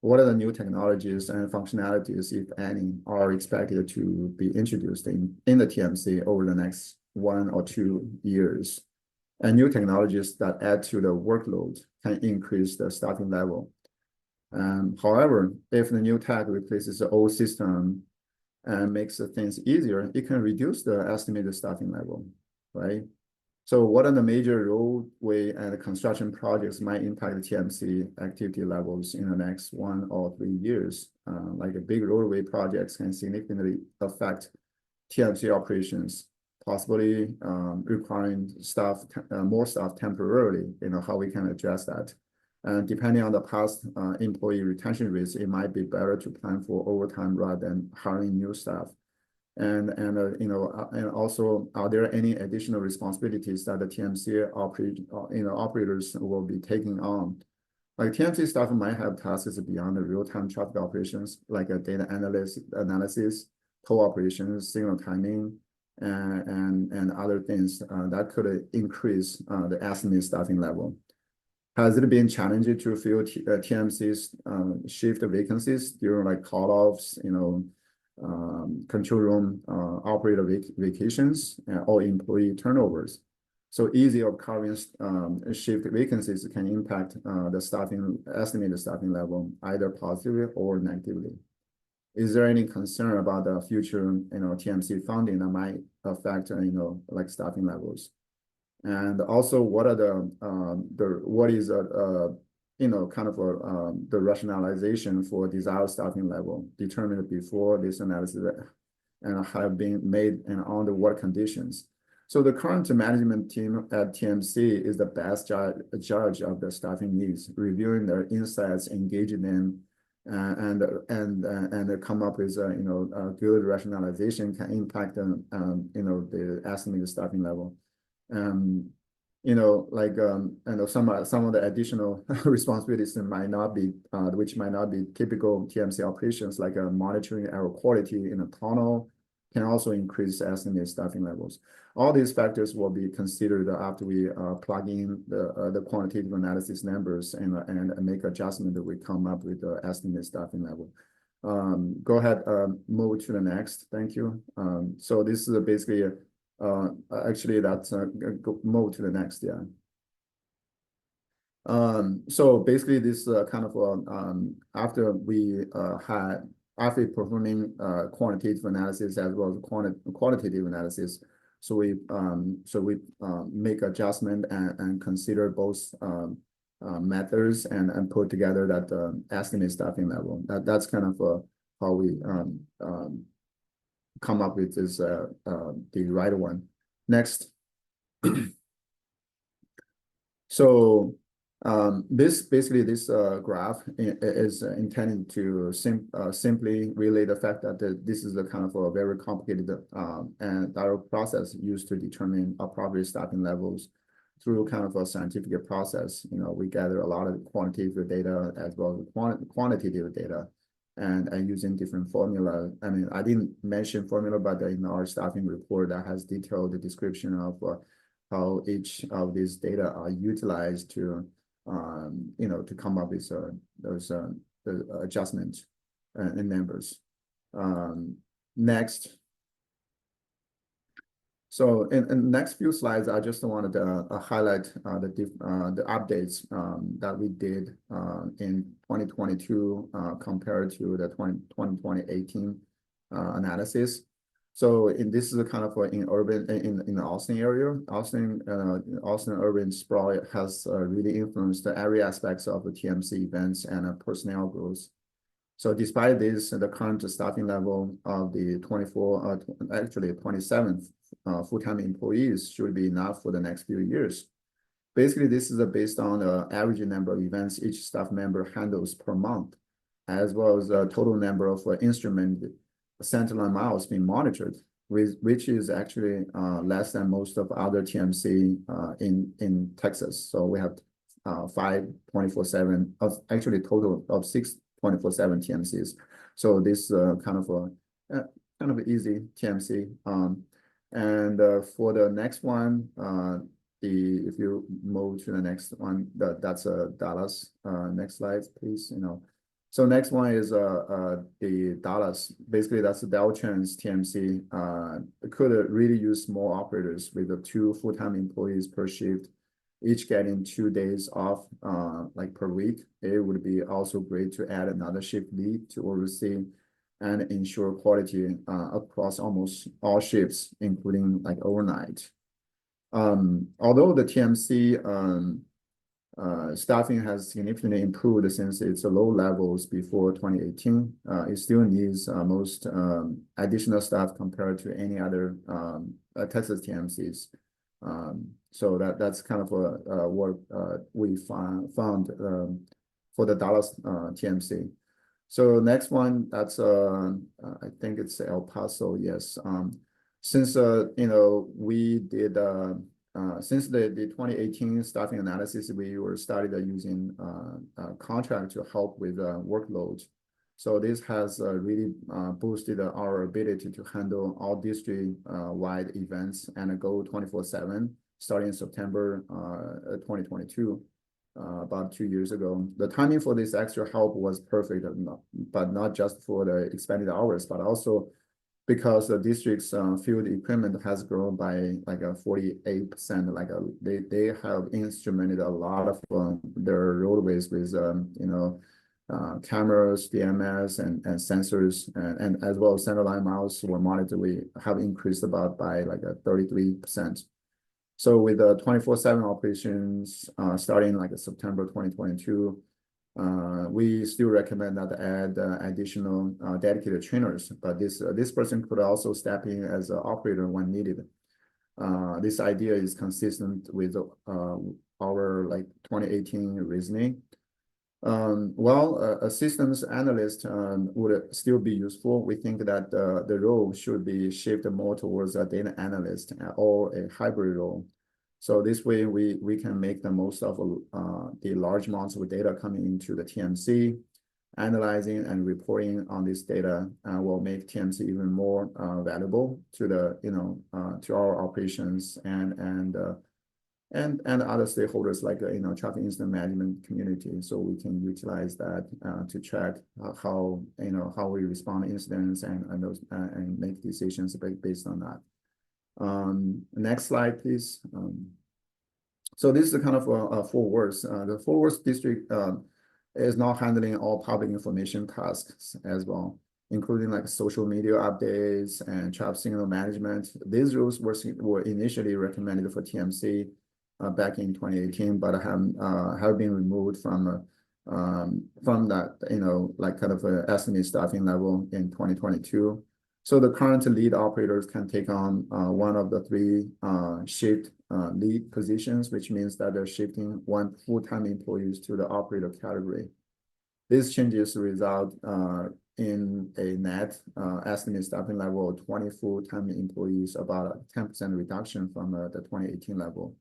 What are the new technologies and functionalities, if any, are expected to be introduced in the TMC over the next 1 or 2 years? And new technologies that add to the workload can increase the staffing level. However, if the new tech replaces the old system and makes things easier, it can reduce the estimated staffing level, right? So what are the major roadway and construction projects might impact the TMC activity levels in the next 1 or 3 years? Like a big roadway projects can significantly affect TMC operations, possibly requiring more staff temporarily, how we can address that. And depending on the past employee retention rates, it might be better to plan for overtime rather than hiring new staff. And also, are there any additional responsibilities that the TMC operators will be taking on? Like TMC staff might have tasks beyond the real-time traffic operations, like a data analysis, co-operations, signal timing, and other things that could increase the estimated staffing level. Has it been challenging to fill TMC's shift vacancies during like call-offs, control room operator vacations or employee turnovers. So easy occurring shift vacancies can impact the estimated staffing level either positively or negatively. Is there any concern about the future, TMC funding that might affect, like staffing levels? And also, what are what is kind of the rationalization for desired staffing level determined before this analysis and have been made and under what conditions? So the current management team at TMC is the best judge of the staffing needs, reviewing their insights, engaging them, and come up with a good rationalization can impact the estimated staffing level. Like some of the additional responsibilities might not be which might not be typical TMC operations, like monitoring air quality in a tunnel can also increase estimated staffing levels. All these factors will be considered after we plug in the quantitative analysis numbers and make adjustment that we come up with the estimated staffing level. Go ahead, move to the next. Thank you. So this is basically actually that's move to the next. Yeah. So basically this kind of after performing quantitative analysis as well as qualitative analysis, so we make adjustment and consider both methods and put together that estimate staffing level. That's kind of how we come up with this the right one. Next. So this graph is intended to simply relay the fact that this is a kind of a very complicated and thorough process used to determine appropriate staffing levels through kind of a scientific process. We gather a lot of quantitative data as well as quantitative data and using different formula. I mean, I didn't mention formula, but in our staffing report that has detailed description of how each of these data are utilized to to come up with those adjustments in numbers. Next. So in the next few slides, I just wanted to highlight the updates that we did in 2022 compared to the 2018 analysis. So this is a kind of in the Austin area. Austin urban sprawl has really influenced every aspects of the TMC events and personnel growth. So despite this, the current staffing level of the 27 full-time employees should be enough for the next few years. Basically, this is based on the average number of events each staff member handles per month, as well as the total number of instrument centerline miles being monitored, which is actually less than most of other TMC in Texas. So we have 5 24/7, actually total of 6 24/7 TMCs. So this kind of easy TMC. And for the next one, if you move to the next one, that's Dallas. Next slide, please. So next one is the Dallas. Basically, that's the Deltrans TMC. Could really use more operators with the 2 full-time employees per shift, each getting 2 days off like per week. It would be also great to add another shift lead to oversee and ensure quality across almost all shifts, including like overnight. Although the TMC staffing has significantly improved since its low levels before 2018, it still needs most additional staff compared to any other Texas TMCs. So that's kind of what we found for the Dallas TMC. So next one, that's I think it's El Paso. Yes. Since we did since the 2018 staffing analysis, we were started using contract to help with workload. So this has really boosted our ability to handle all district-wide events and go 24/7 starting in September 2022. about 2 years ago. The timing for this extra help was perfect, but not just for the expanded hours, but also because the district's field equipment has grown by like a 48%. Like they have instrumented a lot of their roadways with cameras, TMS, and sensors, and as well as centerline miles were monitored. We have increased about by like a 33%. So with the 24/7 operations starting like September 2022, we still recommend that add additional dedicated trainers, but this person could also step in as an operator when needed. This idea is consistent with our like 2018 reasoning. A systems analyst would still be useful. We think that the role should be shifted more towards a data analyst or a hybrid role. So this way we can make the most of the large amounts of data coming into the TMC. Analyzing and reporting on this data will make TMC even more valuable to the to our operations and other stakeholders like traffic incident management community, so we can utilize that to track how we respond to incidents and make decisions based on that. Next slide, please. So this is a kind of Fort Worth. The Fort Worth district is now handling all public information tasks as well, including like social media updates and traffic signal management. These rules were initially recommended for TMC back in 2018, but have been removed from that like kind of estimate staffing level in 2022. So the current lead operators can take on one of the 3 shift lead positions, which means that they're shifting 1 full-time employees to the operator category. These changes result in a net estimate staffing level of 20 full-time employees, about a 10% reduction from the 2018 level.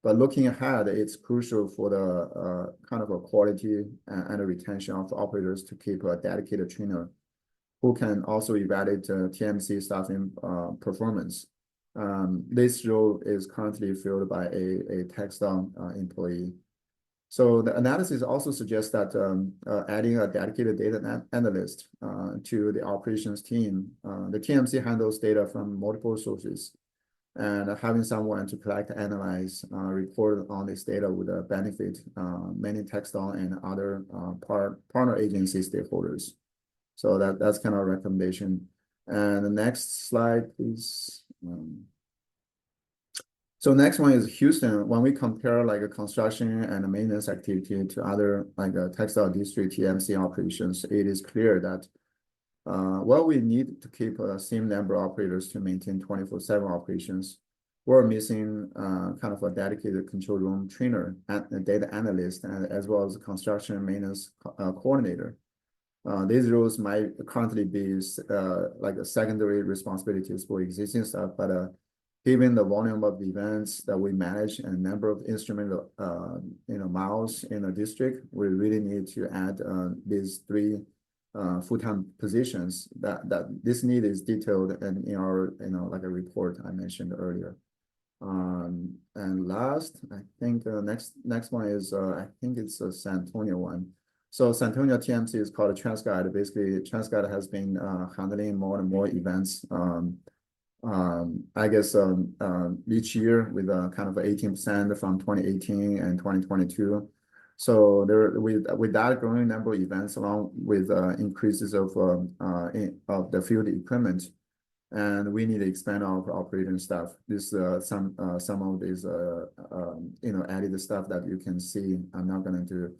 But looking ahead, it's crucial for the kind of a quality and a retention of operators to keep a dedicated trainer who can also evaluate TMC staffing performance. This role is currently filled by a textile employee. So the analysis also suggests that adding a dedicated data analyst to the operations team, the TMC handles data from multiple sources, and having someone to collect, analyze, report on this data would benefit many textile and other partner agency stakeholders. So that's kind of a recommendation. And the next slide, please. So next one is Houston. When we compare like a construction and a maintenance activity to other like a textile district TMC operations, it is clear that we need to keep a same number of operators to maintain 24/7 operations. We're missing kind of a dedicated control room trainer and a data analyst, and as well as a construction and maintenance coordinator. These roles might currently be like a secondary responsibilities for existing staff, but given the volume of the events that we manage and number of instrument miles in a district, we really need to add these 3 full-time positions. That this need is detailed and in our like a report I mentioned earlier. And last, I think next one is I think it's a San Antonio one. So San Antonio TMC is called a TransGuide. Basically, TransGuide has been handling more and more events. I guess each year with kind of 18% from 2018 and 2022. So there with that growing number of events, along with increases of the field equipment, and we need to expand our operating staff. This some of these added stuff that you can see. I'm not going to do.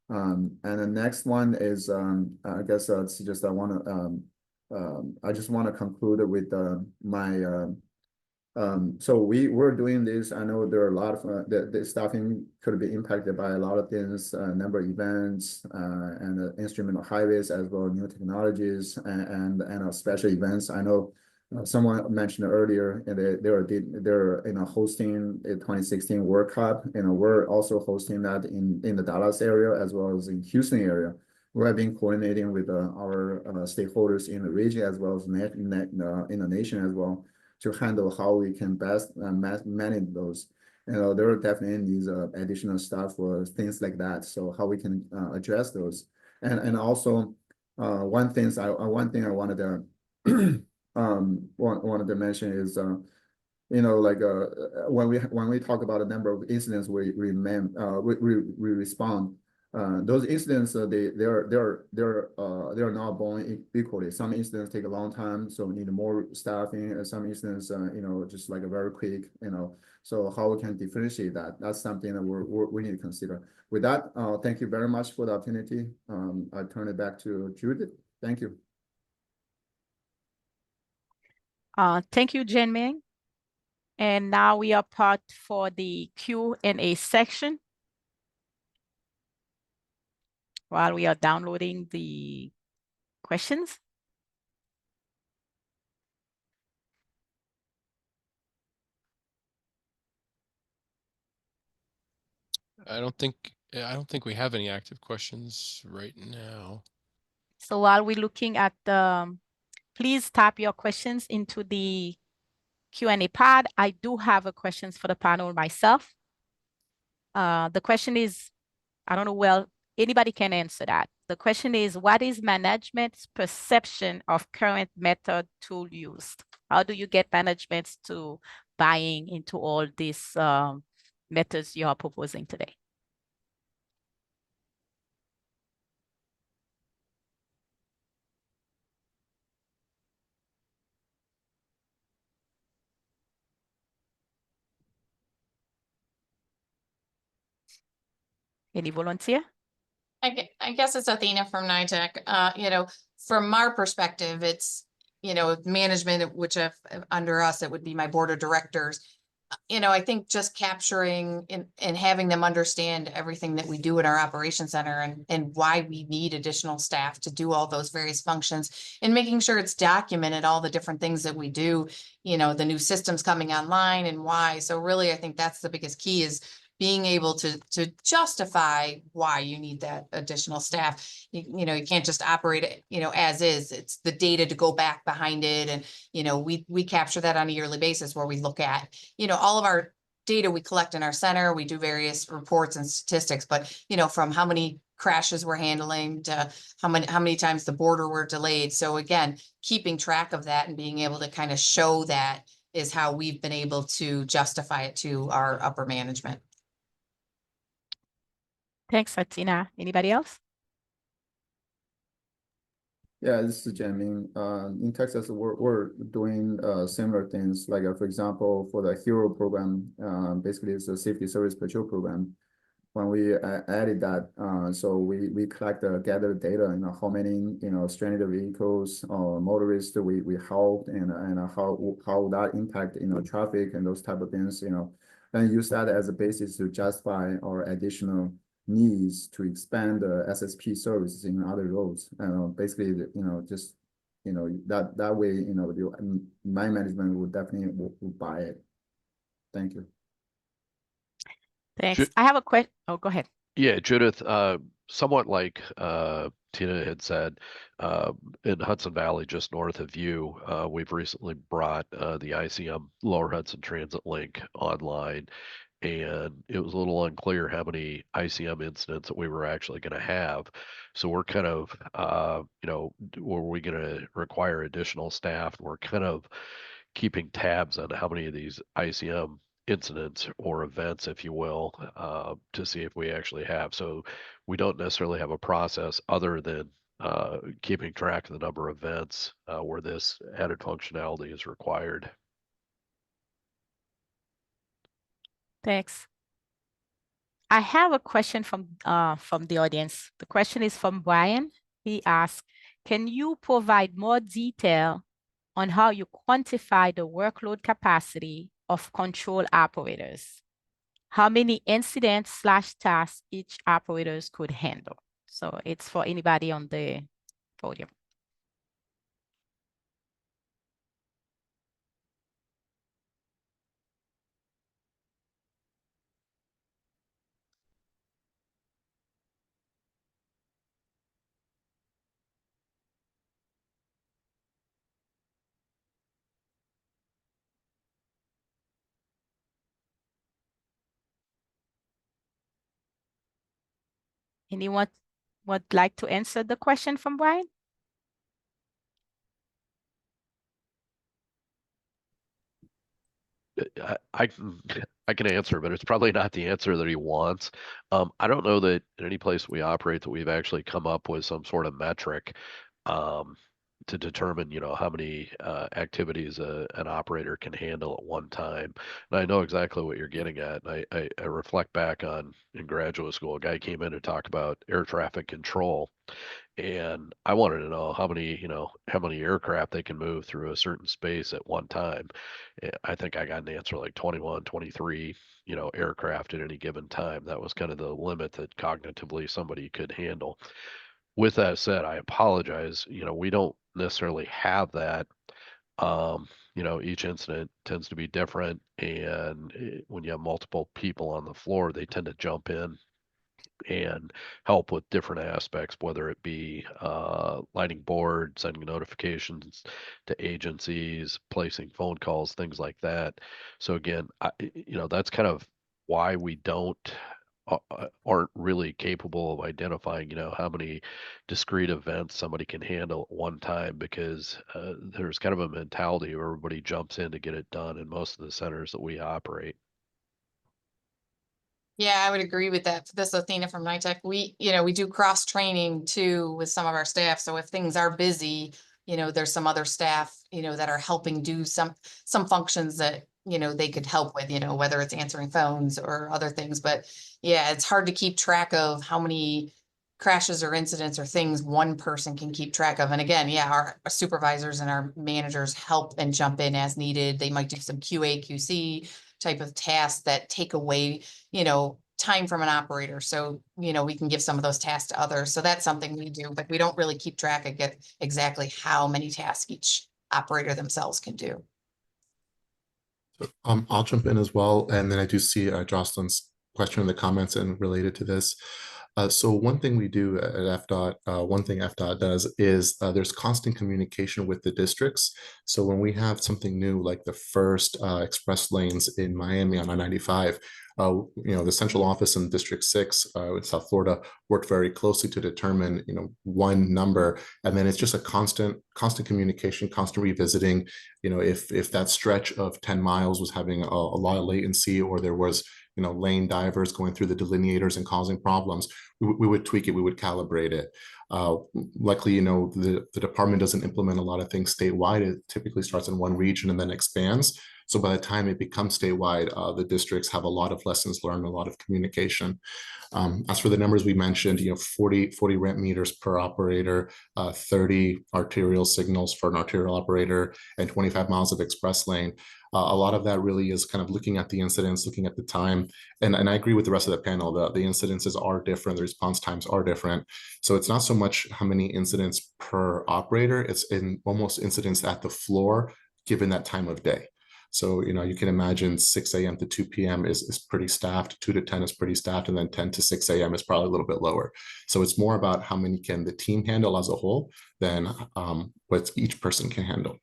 And the next one is I guess it's just I just want to conclude with so we're doing this. I know there are a lot of the staffing could be impacted by a lot of things, number of events and instrumental highways, as well as new technologies and special events. I know someone mentioned earlier, and they're hosting a 2016 World Cup. We're also hosting that in the Dallas area as well as in Houston area. We have been coordinating with our stakeholders in the region as well as in the nation as well to handle how we can best manage those. There are definitely needs of additional staff for things like that. So how we can address those, and also one thing I wanted to wanted to mention is like when we talk about a number of incidents we respond. Those incidents they're not born equally. Some incidents take a long time, so we need more staffing. And some incidents, just like a very quick. So how we can differentiate that? That's something that we need to consider. With that, thank you very much for the opportunity. I turn it back to Judith. Thank you. Thank you, Jianming. And now we are part for the Q&A section. While we are downloading the questions. I don't think we have any active questions right now. So while we're looking at please type your questions into the Q&A pod. I do have a questions for the panel myself. The question is, I don't know, well, anybody can answer that. The question is, what is management's perception of current method tool used? How do you get management to buying into all these methods you are proposing today? Any volunteer? I guess it's Athena from NITEC. From our perspective, it's, management, which under us, it would be my board of directors. I think just capturing and having them understand everything that we do in our operations center and why we need additional staff to do all those various functions and making sure it's documented, all the different things that we do, the new systems coming online and why. So really, I think that's the biggest key is being able to justify why you need that additional staff. You can't just operate it, as is. It's the data to go back behind it. And, we capture that on a yearly basis where we look at, all of our data we collect in our center. We do various reports and statistics, but, from how many crashes we're handling to how many times the border were delayed. So again, keeping track of that and being able to kind of show that is how we've been able to justify it to our upper management. Thanks, Athena. Anybody else? Yeah, this is Jianming. In Texas, we're doing similar things. Like, for example, for the HERO program, basically it's a safety service patrol program. When we added that, so we collect gather data, how many, stranded vehicles or motorists we helped and how that impact, traffic and those type of things, and use that as a basis to justify our additional needs to expand the SSP services in other roads. Basically, just, that way, my management would definitely will buy it. Thank you. Thanks. I have a question. Oh, go ahead. Yeah, Judith, somewhat like Tina had said, in Hudson Valley, just north of you, we've recently brought the ICM Lower Hudson Transit Link online, and it was a little unclear how many ICM incidents that we were actually going to have. So we're kind of, were we going to require additional staff? We're kind of keeping tabs on how many of these ICM incidents or events, if you will, to see if we actually have. So we don't necessarily have a process other than keeping track of the number of events where this added functionality is required. Thanks. I have a question from the audience. The question is from Brian. He asked, can you provide more detail on how you quantify the workload capacity of control operators? How many incidents/tasks each operators could handle? So it's for anybody on the podium. Anyone would like to answer the question from Brian? I can answer, but it's probably not the answer that he wants. I don't know that in any place we operate that we've actually come up with some sort of metric um, to determine, how many activities an operator can handle at one time. And I know exactly what you're getting at. And I reflect back on in graduate school, a guy came in to talk about air traffic control. And I wanted to know how many aircraft they can move through a certain space at one time. I think I got an answer like 21, 23, aircraft at any given time. That was kind of the limit that cognitively somebody could handle. With that said, I apologize. We don't necessarily have that. Each incident tends to be different. And when you have multiple people on the floor, they tend to jump in and help with different aspects, whether it be lighting board, sending notifications to agencies, placing phone calls, things like that. So again, that's kind of why we aren't really capable of identifying, how many discrete events somebody can handle at one time, because there's kind of a mentality where everybody jumps in to get it done in most of the centers that we operate. Yeah, I would agree with that. This is Athena from NITEC. We do cross training too with some of our staff. So if things are busy, there's some other staff, that are helping do some functions that, they could help with, whether it's answering phones or other things. But yeah, it's hard to keep track of how many crashes or incidents or things one person can keep track of. And again, yeah, our supervisors and our managers help and jump in as needed. They might do some QA, QC type of tasks that take away time from an operator. So, we can give some of those tasks to others. So that's something we do, but we don't really keep track of exactly how many tasks each operator themselves can do. I'll jump in as well, and then I do see Jocelyn's question in the comments and related to this. So one thing we do at FDOT, one thing FDOT does is there's constant communication with the districts. So when we have something new, like the first express lanes in Miami on I-95, the central office in District 6 in South Florida worked very closely to determine, one number, and then it's just a constant communication, constant revisiting. If that stretch of 10 miles was having a lot of latency, or there was lane divers going through the delineators and causing problems, we would tweak it, we would calibrate it. Luckily, the department doesn't implement a lot of things statewide. It typically starts in one region and then expands. So by the time it becomes statewide, the districts have a lot of lessons learned, a lot of communication. As for the numbers we mentioned, 40 ramp meters per operator, 30 arterial signals for an arterial operator, and 25 miles of express lane. A lot of that really is kind of looking at the incidents, looking at the time. And I agree with the rest of the panel. The incidences are different. The response times are different. So it's not so much how many incidents per operator. It's in almost incidents at the floor, given that time of day. So, you can imagine 6 a.m. to 2 p.m. is pretty staffed, 2 to 10 is pretty staffed, and then 10 to 6 a.m. is probably a little bit lower. So it's more about how many can the team handle as a whole than what each person can handle.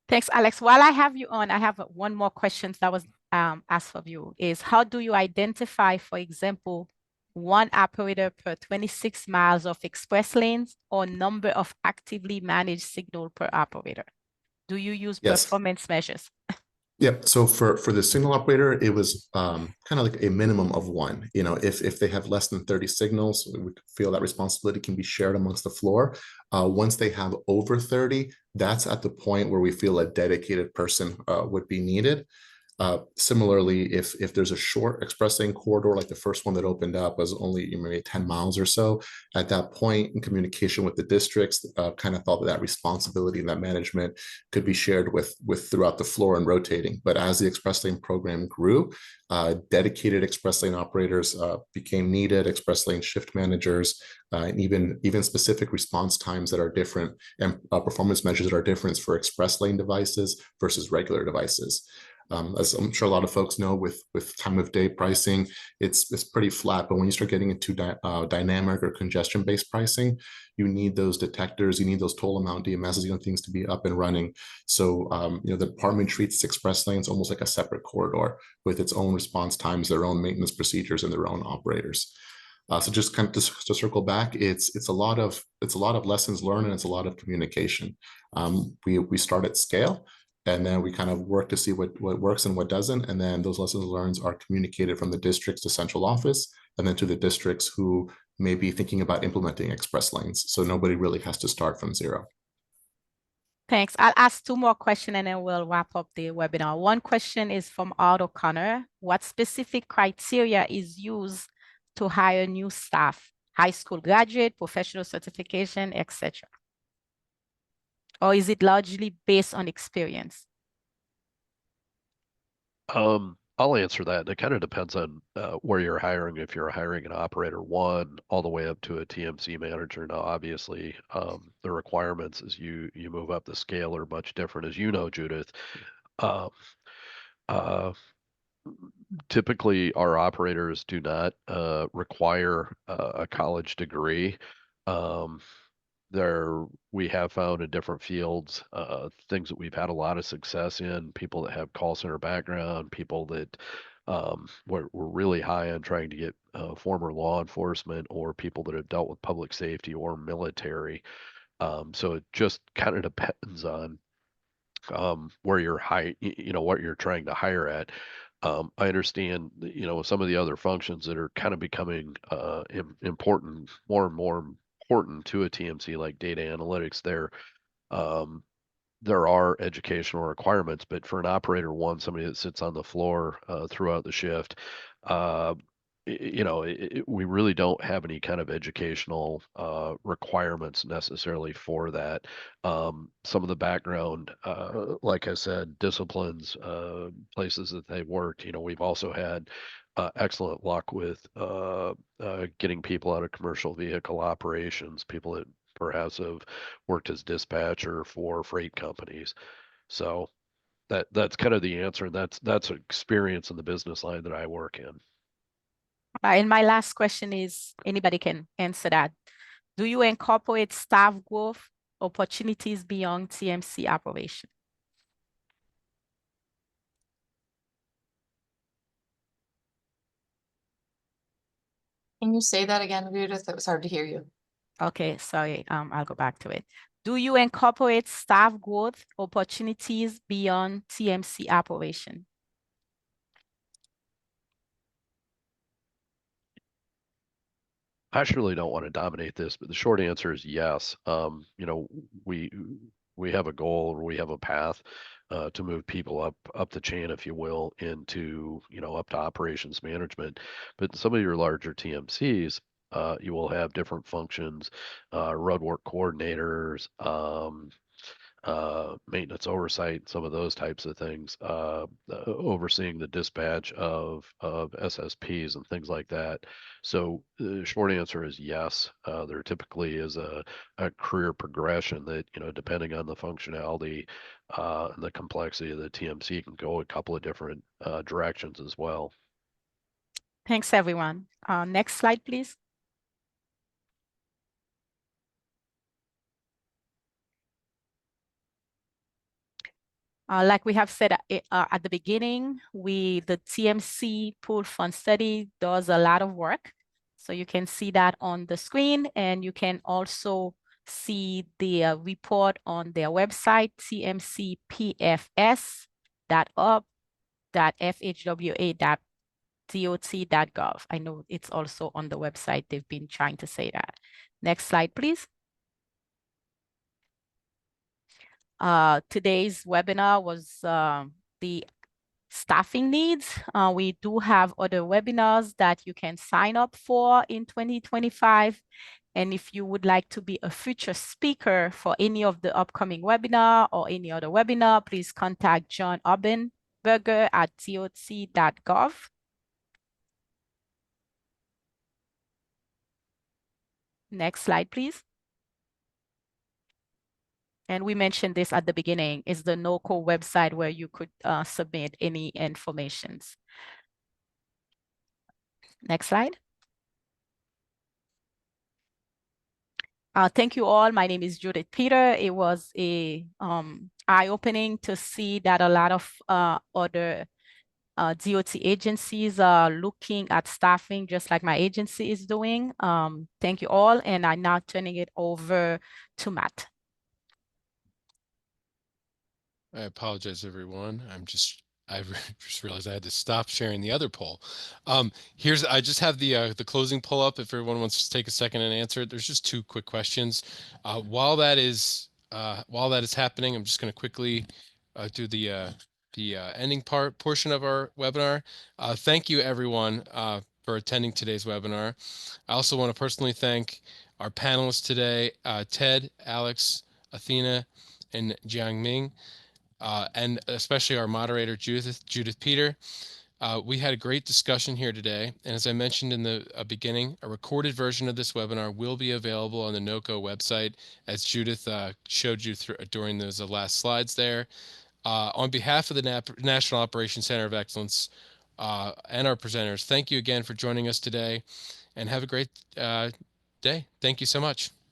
Thanks, Alex. While I have you on, I have one more question that was asked of you, is how do you identify, for example, one operator per 26 miles of express lanes or number of actively managed signal per operator? Do you use performance measures? Yeah, so for the signal operator, it was kind of like a minimum of one. If they have less than 30 signals, we feel that responsibility can be shared amongst the floor. Once they have over 30, that's at the point where we feel a dedicated person would be needed. Similarly, if there's a short express lane corridor, like the first one that opened up was only maybe 10 miles or so, at that point in communication with the districts, kind of thought that responsibility and that management could be shared with throughout the floor and rotating. But as the express lane program grew, dedicated express lane operators became needed, express lane shift managers, and even specific response times that are different, and performance measures that are different for express lane devices versus regular devices. As I'm sure a lot of folks know, with time of day pricing, it's pretty flat. But when you start getting into dynamic or congestion-based pricing, you need those detectors, you need those total amount DMSs, things to be up and running. So the department treats express lanes almost like a separate corridor with its own response times, their own maintenance procedures, and their own operators. So just kind of to circle back, it's a lot of lessons learned, and it's a lot of communication. We start at scale, and then we kind of work to see what works and what doesn't, and then those lessons learned are communicated from the districts to central office, and then to the districts who may be thinking about implementing express lanes. So nobody really has to start from zero. Thanks. I'll ask two more questions and then we'll wrap up the webinar. One question is from Art O'Connor. What specific criteria is used to hire new staff? High school graduate, professional certification, etc. Or is it largely based on experience? I'll answer that. It kind of depends on where you're hiring. If you're hiring an operator one all the way up to a TMC manager, now obviously the requirements as you move up the scale are much different, as you know, Judith. Uh, uh, Typically, our operators do not require a college degree. Um, there we have found in different fields things that we've had a lot of success in, people that have call center background, people that we're really high on trying to get former law enforcement or people that have dealt with public safety or military. So it just kind of depends on where you're what you're trying to hire at. I understand, some of the other functions that are kind of becoming important, more and more important to a TMC, like data analytics. Um, there are educational requirements, but for an operator one, somebody that sits on the floor throughout the shift, uh, we really don't have any kind of educational requirements necessarily for that. Some of the background, like I said, disciplines, places that they've worked, we've also had excellent luck with getting people out of commercial vehicle operations, people that perhaps have worked as dispatcher for freight companies. So that's kind of the answer, and that's experience in the business line that I work in. And my last question is, anybody can answer that. Do you incorporate staff growth opportunities beyond TMC operation? Can you say that again, Judith? It was hard to hear you. Okay, sorry, I'll go back to it. Do you incorporate staff growth opportunities beyond TMC operation? I surely don't want to dominate this, but the short answer is yes. We have a goal, or we have a path to move people up the chain, if you will, into up to operations management. But some of your larger TMCs, you will have different functions, roadwork coordinators, maintenance oversight, some of those types of things, overseeing the dispatch of SSPs and things like that. So the short answer is yes. There typically is a career progression that, depending on the functionality and the complexity of the TMC, can go a couple of different directions as well. Thanks, everyone. Next slide, please. Like we have said at the beginning, the TMC pool fund study does a lot of work. So you can see that on the screen, and you can also see the report on their website, tmcpfs.up.fhwa.dot.gov. I know it's also on the website. They've been trying to say that. Next slide, please. Today's webinar was the staffing needs. We do have other webinars that you can sign up for in 2025. And if you would like to be a future speaker for any of the upcoming webinar or any other webinar, please contact John Obenberger at doc.gov. Next slide, please. And we mentioned this at the beginning, is the NOCO website where you could submit any informations. Next slide. Thank you all. My name is Judith Peter. It was a eye-opening to see that a lot of other DOT agencies are looking at staffing just like my agency is doing. Thank you all, and I'm now turning it over to Matt. I apologize, everyone. I just realized I had to stop sharing the other poll. I just have the closing poll up. If everyone wants to take a second and answer it, there's just two quick questions. While that is happening, I'm just going to quickly do the ending portion of our webinar. Thank you, everyone, for attending today's webinar. I also want to personally thank our panelists today, Ted, Alex, Athena, and Jiang Ming. And especially our moderator, Judith Peter. We had a great discussion here today. And as I mentioned in the beginning, a recorded version of this webinar will be available on the NOCO website, as Judith showed you during those last slides there. On behalf of the National Operations Center of Excellence and our presenters, thank you again for joining us today, and have a great day. Thank you so much.